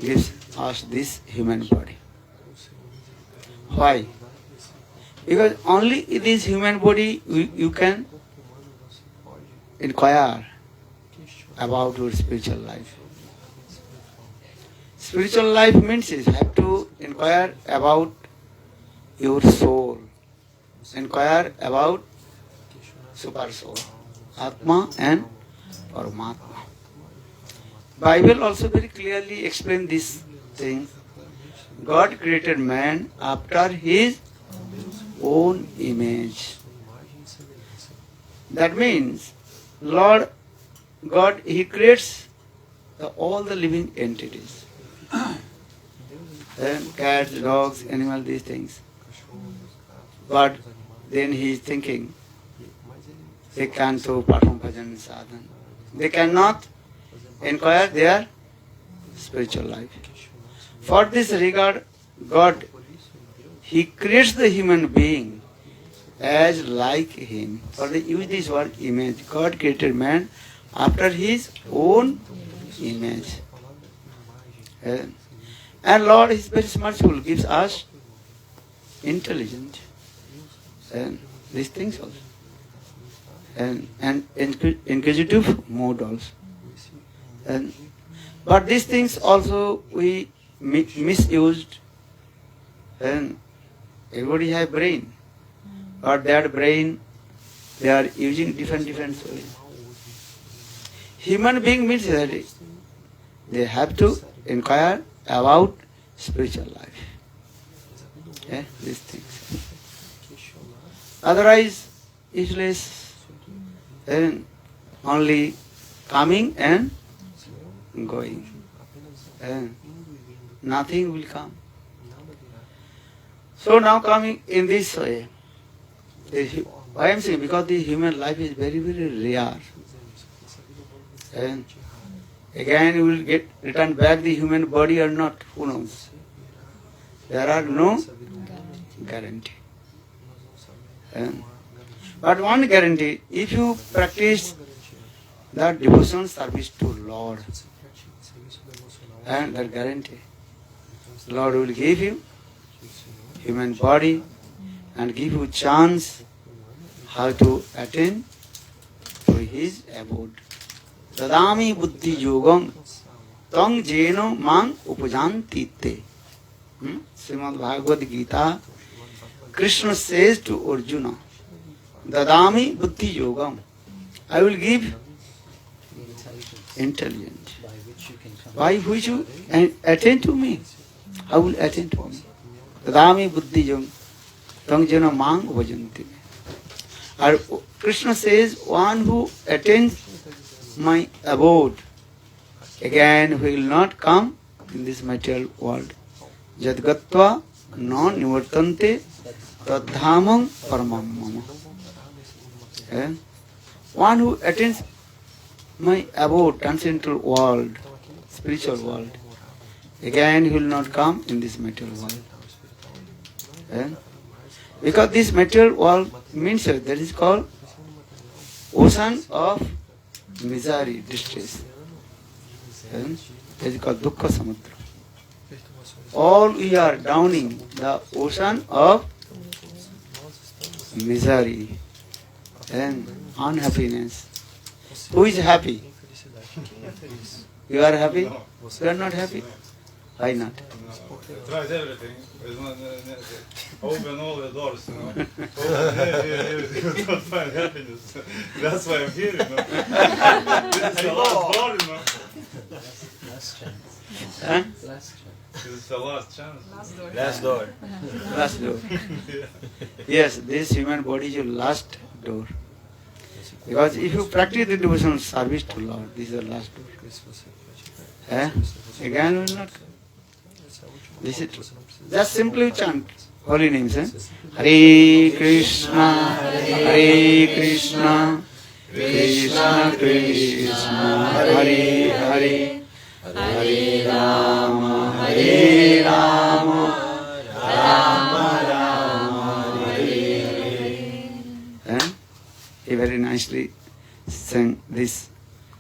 [SPEAKER 4] gives us this human body. Why? Because only in this human body you can inquire about your spiritual life. Spiritual life means you have to inquire about your soul. Inquire about Supersoul, Atma and Paramatma. Bible also very clearly explains this thing. God created man after his own image. That means Lord God, he creates all the living entities. Cats, dogs, animals, these things. But then he is thinking, they can't perform bhajan sadhana. they cannot inquire their spiritual life. For this regard, God, He creates the human being as like Him. For they use this word image. God created man after His own image. And Lord is very merciful, gives us intelligence and these things also. And inquisitive mode also. But these things also we misused. And everybody have brain. But that brain they are using different ways. Human being means that they have to inquire about spiritual life. These things. Otherwise, useless and only coming and going. And nothing will come. So now coming in this way, I am saying because the human life is very, very rare. And again you will get returned back the human body or not, who knows? There are no guarantee. But one guarantee, if you practice the devotional service to Lord, and that guarantee, Lord will give you human body and give you chance how to attain to His abode. Tadami buddhi yogam tang jeno mang upajanti te. Srimad Bhagavad Gita, Krsna says to Arjuna, Dadami buddhi yogam, I will give intelligence by which you attain to me. I will attain to me. Dadami buddhi yogam tang jeno mang upajanti. Or Krishna says, one who attains my abode again will not come in this material world. Jadgatva non nivartante tadhamam paramam mama. One who attains my abode, transcendental world, spiritual world, again he will not come in this material world. Because this material world means that is called ocean of misery, distress. That is called dukkha samudra. All we are drowning the ocean of misery and unhappiness. Who is happy? You are happy? You are not happy? Why not?
[SPEAKER 7] Tries everything. Open all the doors, you know. You don't find happiness. That's why I'm here, you know. This is the last door, you know.
[SPEAKER 2] Last chance.
[SPEAKER 4] Huh?
[SPEAKER 2] Last chance.
[SPEAKER 7] This is the last chance.
[SPEAKER 1] Last door.
[SPEAKER 4] Last door. Yes, this human body is your last door. Because if you practice the devotional service to Lord, this is the last door. Again will not. This is true. Just simply chant holy names. Hare Krishna, Hare Krishna, Krishna Krishna, Hare Hare, Hare Rama, Hare Rama, Rama Rama, Hare Hare. He very nicely sang this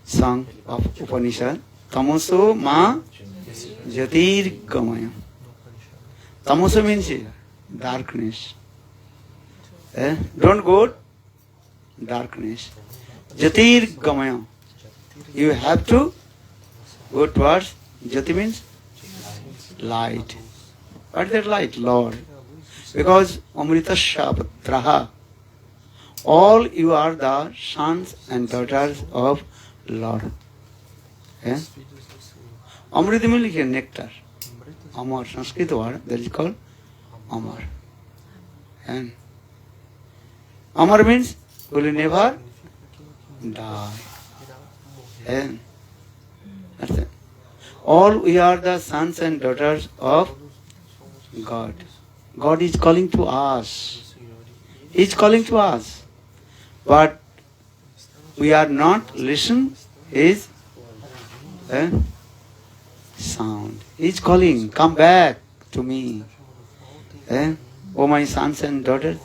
[SPEAKER 4] song of Upanishad. Tamoso ma Jyotirgamaya. Tamosa means darkness. Don't go darkness. Jyotirgamaya. You have to go towards, Jyoti means light. What is that light? Lord. Because Amritasya Patraha. All you are the sons and daughters of Lord. Amrita means nectar. Amar, Sanskrit word, that is called Amar. And Amar means will never die. And that's it. All we are the sons and daughters of God. God is calling to us. He is calling to us. But we are not listening is sound. He is calling, come back to me. Oh my sons and daughters,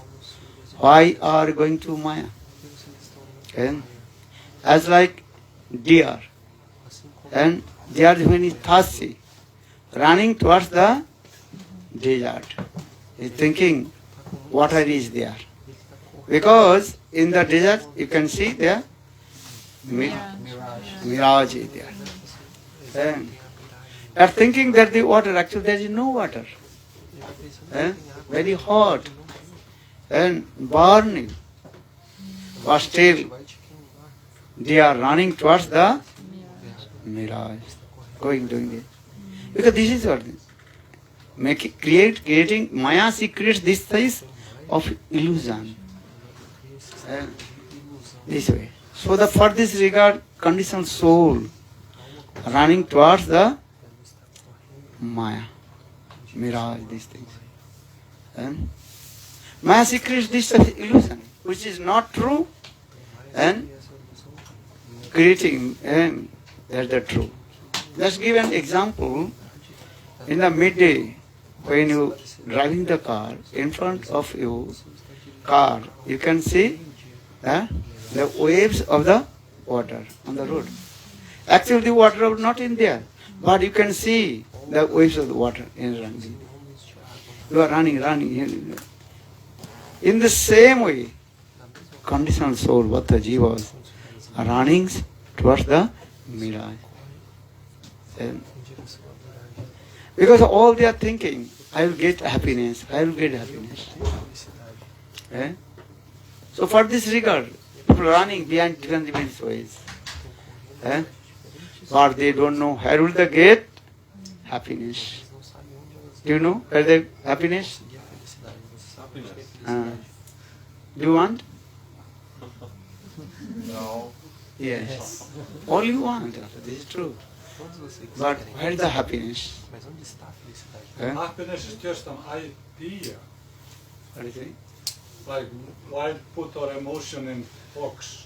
[SPEAKER 4] why are going to Maya? As like deer, and deer when is thirsty, running towards the desert. He's thinking water is there. Because in the desert you can see the mirage is there. They are thinking that the water, actually there is no water. Very hot and burning. But still they are running towards the mirage, doing this. Because this is what creating Maya, she creates this size of illusion. This way. So for this regard, conditioned soul running towards the Maya, mirage, these things. Maya, she creates this illusion, which is not true, and creating, that's the truth. Let's give an example. In the midday, when you driving the car, in front of you car, you can see the waves of the water on the road. Actually the water is not in there, but you can see the waves of the water in running. You are running. In the same way, conditioned soul, Baddha-jivas, are running towards the mirage. Because all they are thinking, I will get happiness. So for this regard, people running behind different ways. But they don't know where will they get happiness. Do you know where the happiness? Do you want?
[SPEAKER 7] No.
[SPEAKER 4] Yes. All you want, this is true. But where is the happiness?
[SPEAKER 7] Happiness is just an idea.
[SPEAKER 4] What do you think?
[SPEAKER 7] Like why put our emotion in box?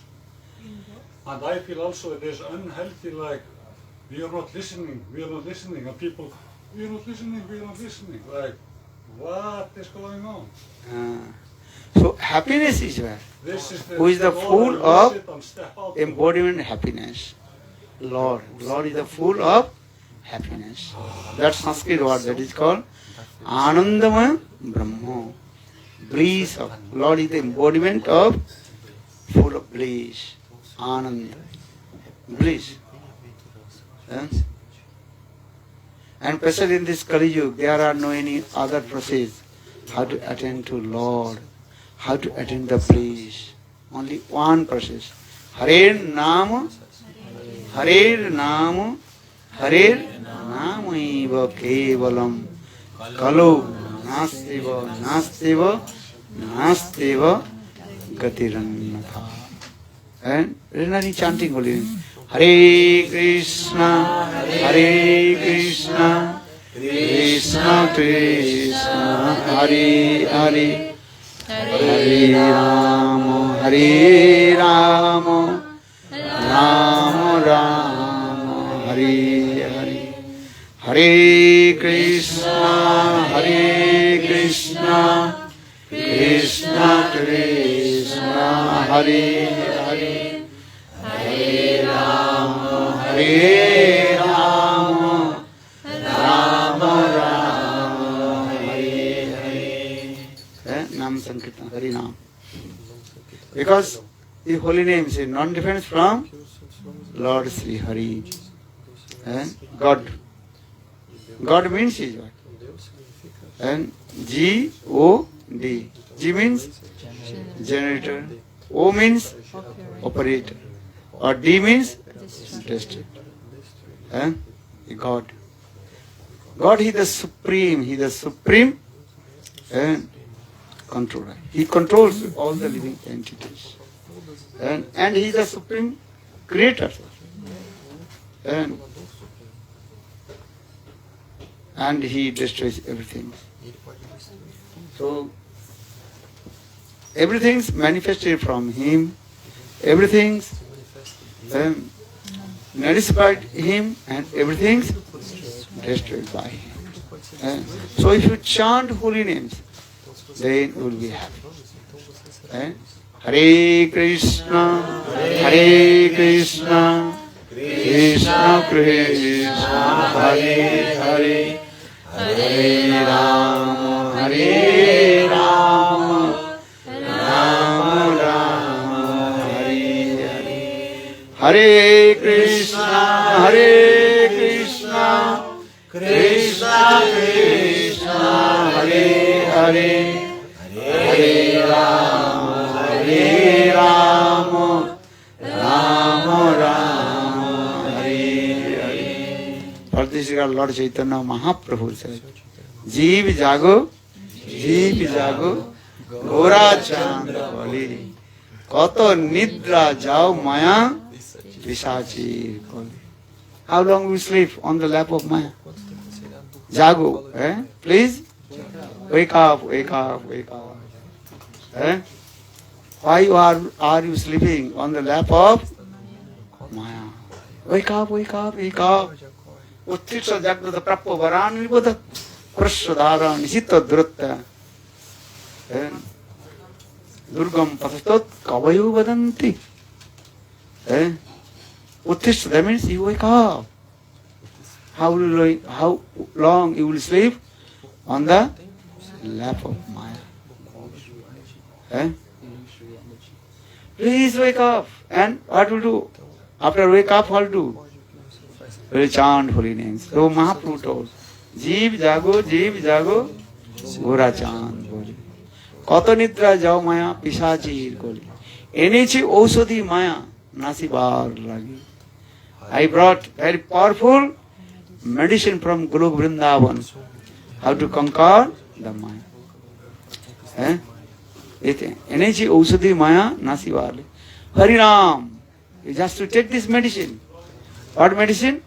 [SPEAKER 7] And I feel also it is unhealthy, like we are not listening, and people, we are not listening. Like, what is going on?
[SPEAKER 4] So happiness is where?
[SPEAKER 7] This is
[SPEAKER 4] Who is the full of embodiment happiness? Lord. Lord is the full of happiness. That's Sanskrit word that is called Anandama Brahma. Bliss of Lord is the embodiment of full of bliss. Anand. Bliss. And especially in this Kali-yuga, there are no any other process how to attain to Lord, how to attain the bliss. Only one process. Harer Nama, Harer Nama, Harer Namaiva Kevalam, Kalu Nastiva Gatirannatha. And really chanting only. Hare Krishna, Krishna Krishna, Hare Hare, Hare Rama, Rama Rama, Hare Hare. Hare Krishna, Krishna Krishna, Hare Hare. Hare Rama, Rama Rama, Hare Hare. Nama-sankirtana, Hari Nam. Because the holy name is non-different from Lord Sri Hari. God. God means is what? And G-O-D. G means generator. O means operator. Or D means district. God. God, He the supreme controller. He controls all the living entities. And He is the supreme creator. And He destroys everything. So, everything's manifested from Him. Everything's nullified him and everything's destroyed by him. So if you chant holy names, then you will be happy. Hare Krishna, Hare Krishna, Krishna Krishna, Hare Hare, Hare Rama, Hare Rama, Rama Rama, Hare Hare. Hare Krishna, Hare Krishna, Krishna Krishna, Hare Hare, Hare Rama, Hare Rama, Rama Rama, Hare Hare. For this regard, Lord Chaitanya Mahaprabhu said, Jeev jago, Gora Chandra Bali, Koto Nidra Jao Maya, Visachi Koli. How long we sleep on the lap of Maya? Jago, please? Wake up, wake up, wake up. Why are you sleeping on the lap of Maya? Wake up, wake up, wake up. Uttitsa jagrata prappo varani bodha krasya dhara nisita dhruta. Durgam patastot kavayu vadanti. Uttitsa, that means you wake up. How long you will sleep on the lap of Maya? Please wake up. And what will do? After wake up, what will do? We will chant holy names. So Mahaprabhu told, Jeev jago, Gora chant boli. Koto nidra jao Maya, Pisachir koli. Enichi osodhi Maya, nasibar lagi. I brought very powerful medicine from Guru Vrindavan. How to conquer the Maya. Energy Ausudhi Maya Nasivarli. Harinam. You just to take this medicine. What medicine?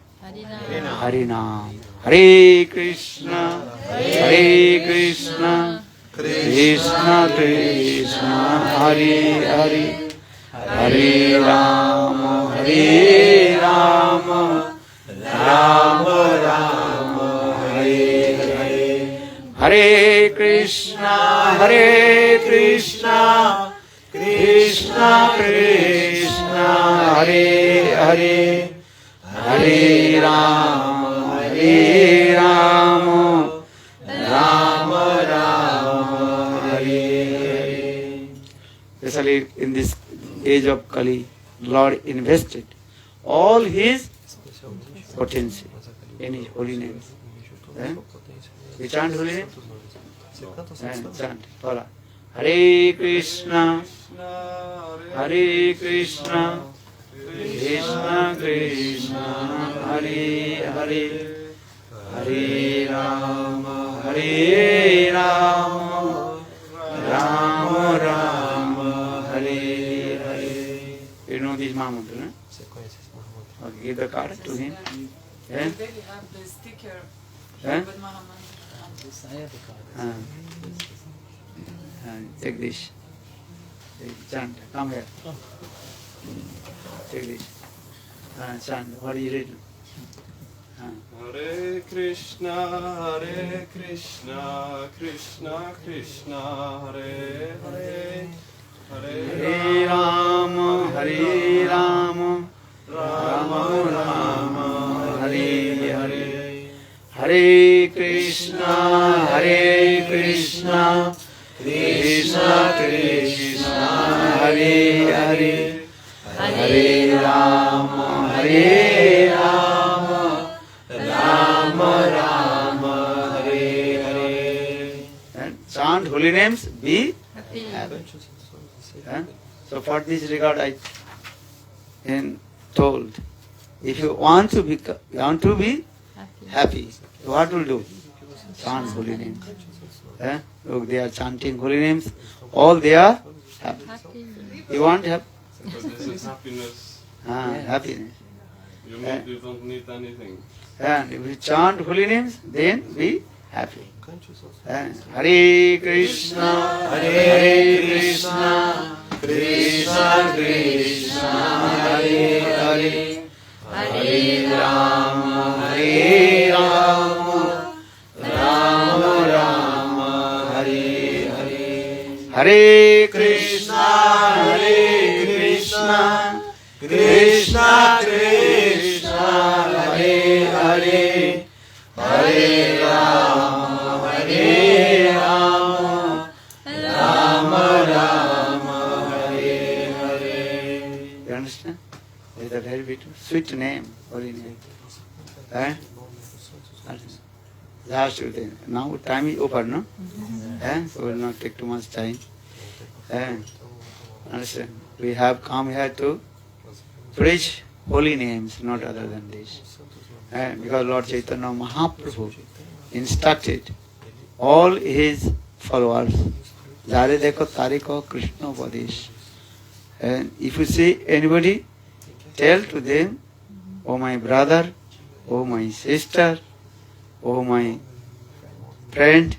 [SPEAKER 4] Harinam. Hare Krishna, Hare Krishna, Krishna Krishna, Hare Hare, Hare Rama, Hare Rama, Rama Rama, Hare Hare. Hare Krishna, Hare Krishna, Krishna Krishna, Hare Hare, Hare Rama, Hare Rama, Rama Rama, Hare Hare. Especially in this age of Kali, Lord invested all His potencies in His holy names. We chant holy names? Chant. Follow. Hare Krishna, Hare Krishna, Krishna Krishna, Hare Hare, Hare Rama, Hare Rama, Rama Rama, Hare Hare. You know this Mahamantra, no? Okay, give the card to him.
[SPEAKER 5] They have the sticker with Mahamantra.
[SPEAKER 2] I have the card.
[SPEAKER 4] Take this. Chant. Come here. Take this. Chant. What do you read?
[SPEAKER 8] Hare Krishna, Krishna Krishna, Hare Hare,
[SPEAKER 4] Hare Rama, Hare Rama, Rama Rama, Hare Hare. Hare Krishna, Krishna Krishna, Hare Hare, Hare Rama, Hare Rama, Rama Rama, Hare Hare. And chant holy names, be happy. So for this regard I told, if you want to be happy, what will do? Chant holy names. Look, they are chanting holy names. All they are happy. You want happy?
[SPEAKER 8] But this is happiness.
[SPEAKER 4] Happiness.
[SPEAKER 8] You don't need anything.
[SPEAKER 4] And if you chant holy names, then be happy. Hare Krishna, Krishna Krishna, Hare Hare,
[SPEAKER 3] Hare Rama,
[SPEAKER 4] Hare Rama, Rama Rama, Hare Hare. Hare Krishna, Hare Krishna, Krishna Krishna, Hare Hare. Hare Rama, Hare Rama, Rama Rama, Hare Hare. You understand? It's a very beautiful, sweet name, holy name. Eh? Last thing. Now time is over, no? So we will not take too much time. Understand? We have come here to preach holy names, not other than this. Because Lord Chaitanya Mahaprabhu instructed all his followers, Jare dekho tare kaho Krishna upadesh. And if you see anybody, tell to them, oh my brother, oh my sister, oh my friend,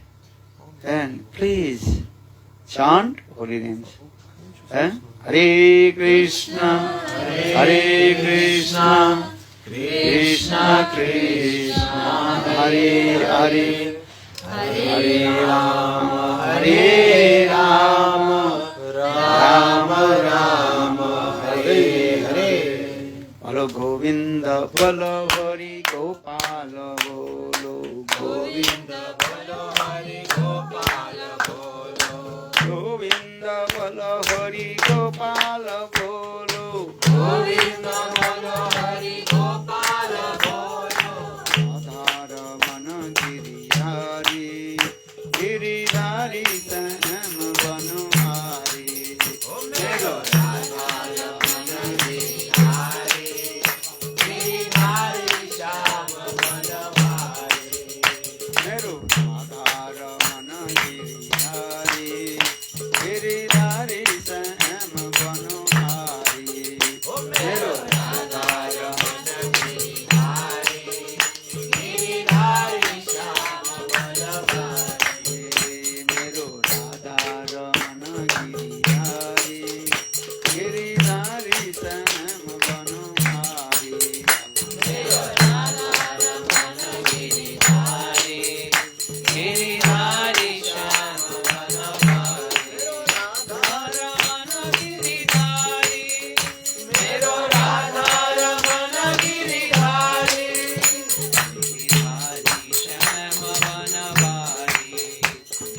[SPEAKER 4] and please chant holy names. Hare Krishna, Hare Krishna, Krishna Krishna, Hare Hare, Hare Rama, Hare Rama, Rama Rama, Hare Hare. Bolo Govinda, Bolo Hari Gopala, Bolo Govinda, Bolo Hari Gopala, Bolo Govinda, Bolo Hari Gopala, Bolo Govinda, Bolo Hari Gopala, Bolo Adhara Mana Giriyari, Giridhari Tanam Banumari. Mero Adhara Mana Giriyari, Giridhari Shama Banumari. Mero Adhara Mana Giriyari, Giridhari Tanam Banumari. Mero Adhara Mana Giriyari, Giridhari Shama Banumari. Mero Adhara Mana Giriyari, Giridhari Tanam Banumari. Mero Adhara Mana Giriyari, Giridhari Shama Banumari. Adhara Mana Giridhari, Mero Adhara Mana Giridhari, Giridhari Shama Banumari.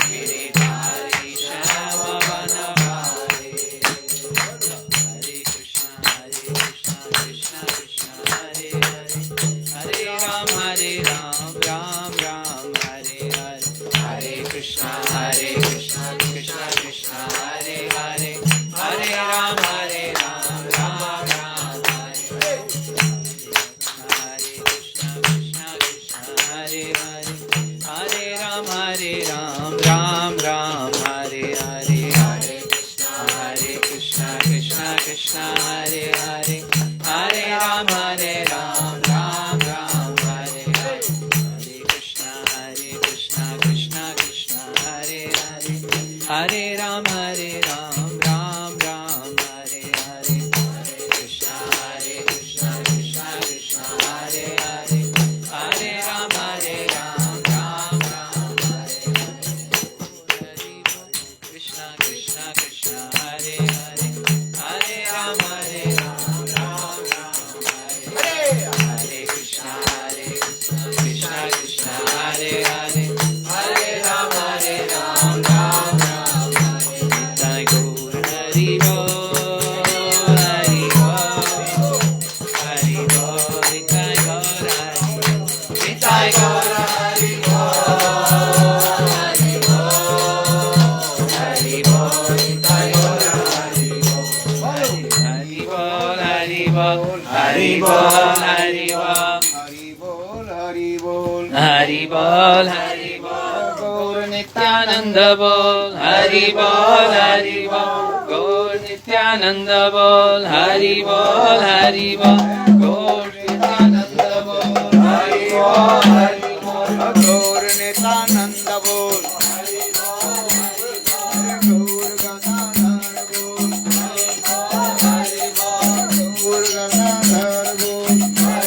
[SPEAKER 4] Giridhari Shama Banumari. Hare Krishna, Krishna Krishna, Hare Hare. Hare Ram, Ram Ram, Hare Hare. Hare Krishna, Krishna Krishna, Hare Hare. Hare Ram, Ram Ram, Hare Hare. Hare Krishna, Krishna Hare Hare. Hare Ram, Ram Ram, Hare Hare. Hare Krishna, Krishna Krishna, Hare Hare. Hare Ram, Ram Ram, Hare Hare. Hare Krishna, Krishna Krishna, Hare Hare. Hare Ram, Ram Ram, Hare Hare. Hare Krishna, Krishna Krishna, Hare Hare. Hare Ram, Ram Ram, Hare Hare. Krishna Krishna Krishna, Hare Hare. Hare Ram, Ram Ram, Hare Hare. Hare Krishna, Krishna Krishna, Hare Hare. Hare Ram, Ram Ram, Hare Nitai Gaur Hari Bol, Hari Bol, Hari Bol, Nitai Gaur Hari Bol, Nitai Gaur Hari Bol, Hari Bol, Hari Bol, Nitai Gaur Hari Bol, Hari Bol, Hari Bol, Hari Bol, Hari Bol. Hari Bol, Hari Bol, Gaur Nityananda Bol, Hari Bol, Hari Bol, Gaur Nityananda Bol, Hari Bol, Hari Bol, Gaur Nityananda Bol, Hari Bol, Hari Bol, Gaur Nityananda Bol, Hari Bol, Hari Bol, Gaur Ganadhar Bol, Hari Bol, Hari Bol, Gaur Ganadhar Bol.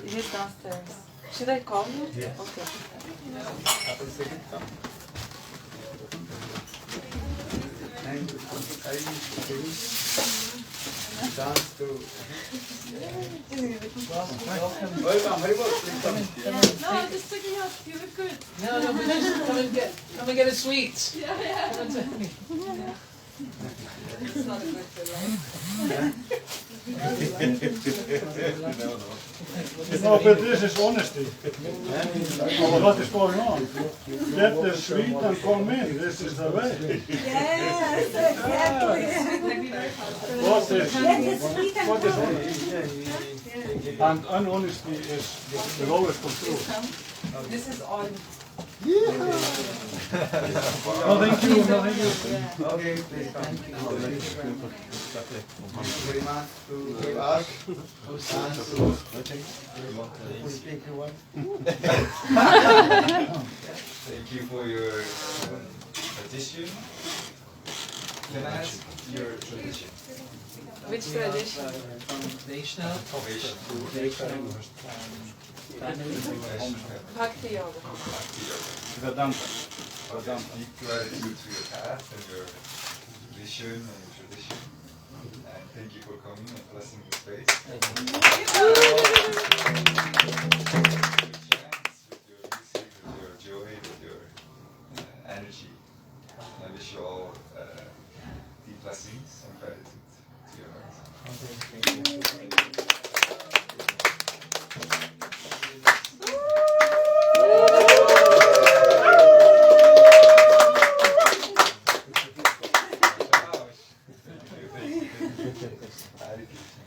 [SPEAKER 5] He's downstairs. Should I call you?
[SPEAKER 4] Yes.
[SPEAKER 5] Okay.
[SPEAKER 4] Dance to
[SPEAKER 2] Welcome, Haribol.
[SPEAKER 5] No, I'm just checking out. You look good.
[SPEAKER 2] No, but just come and get a sweet.
[SPEAKER 5] Yeah.
[SPEAKER 2] Come and tell me.
[SPEAKER 5] It's not a good for life.
[SPEAKER 7] No, but this is honesty. What is going on? Get the sweet and come in. This is the way.
[SPEAKER 9] Yes, exactly.
[SPEAKER 7] What is honesty?
[SPEAKER 9] Yes.
[SPEAKER 7] And unhonesty is the lowest control.
[SPEAKER 5] This is all.
[SPEAKER 7] No, thank you. No, thank you.
[SPEAKER 4] Okay, please come. Thank you very much to us and to who speak you want.
[SPEAKER 10] Thank you for your tradition. Can I ask your tradition?
[SPEAKER 5] Which tradition?
[SPEAKER 2] From Vaishnav.
[SPEAKER 5] Bhakti yoga.
[SPEAKER 7] Vedanta.
[SPEAKER 10] Deep gratitude to your path and your vision and your tradition. And thank you for coming and blessing the space. With your chants, with your music, with your joy, with your energy. And I wish you all deep blessings and gratitude to your hearts.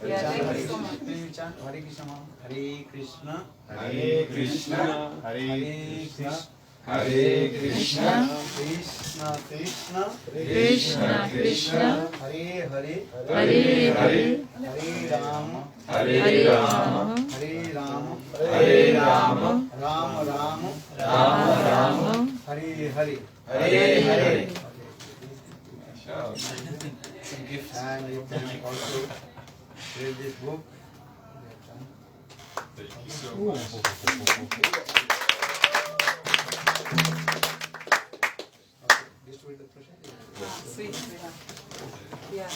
[SPEAKER 5] Yeah, thank you so much.
[SPEAKER 4] Hare Krishna, Hare Krishna,
[SPEAKER 10] Hare Krishna,
[SPEAKER 4] Hare Krishna,
[SPEAKER 10] Hare Krishna,
[SPEAKER 4] Krishna Krishna,
[SPEAKER 3] Krishna Krishna,
[SPEAKER 4] Hare Hare,
[SPEAKER 3] Hare Hare,
[SPEAKER 4] Hare Rama,
[SPEAKER 10] Hare
[SPEAKER 3] Hare
[SPEAKER 10] Rama,
[SPEAKER 3] Rama,
[SPEAKER 4] Hare Rama,
[SPEAKER 10] Hare Rama,
[SPEAKER 4] Rama Rama,
[SPEAKER 3] Rama Rama,
[SPEAKER 4] Hare Hare.
[SPEAKER 10] Hare Hare.
[SPEAKER 2] Some gifts.
[SPEAKER 4] And you can also read this book.
[SPEAKER 10] Thank you so much.
[SPEAKER 4] This will be the process.
[SPEAKER 5] Sweet. Yeah.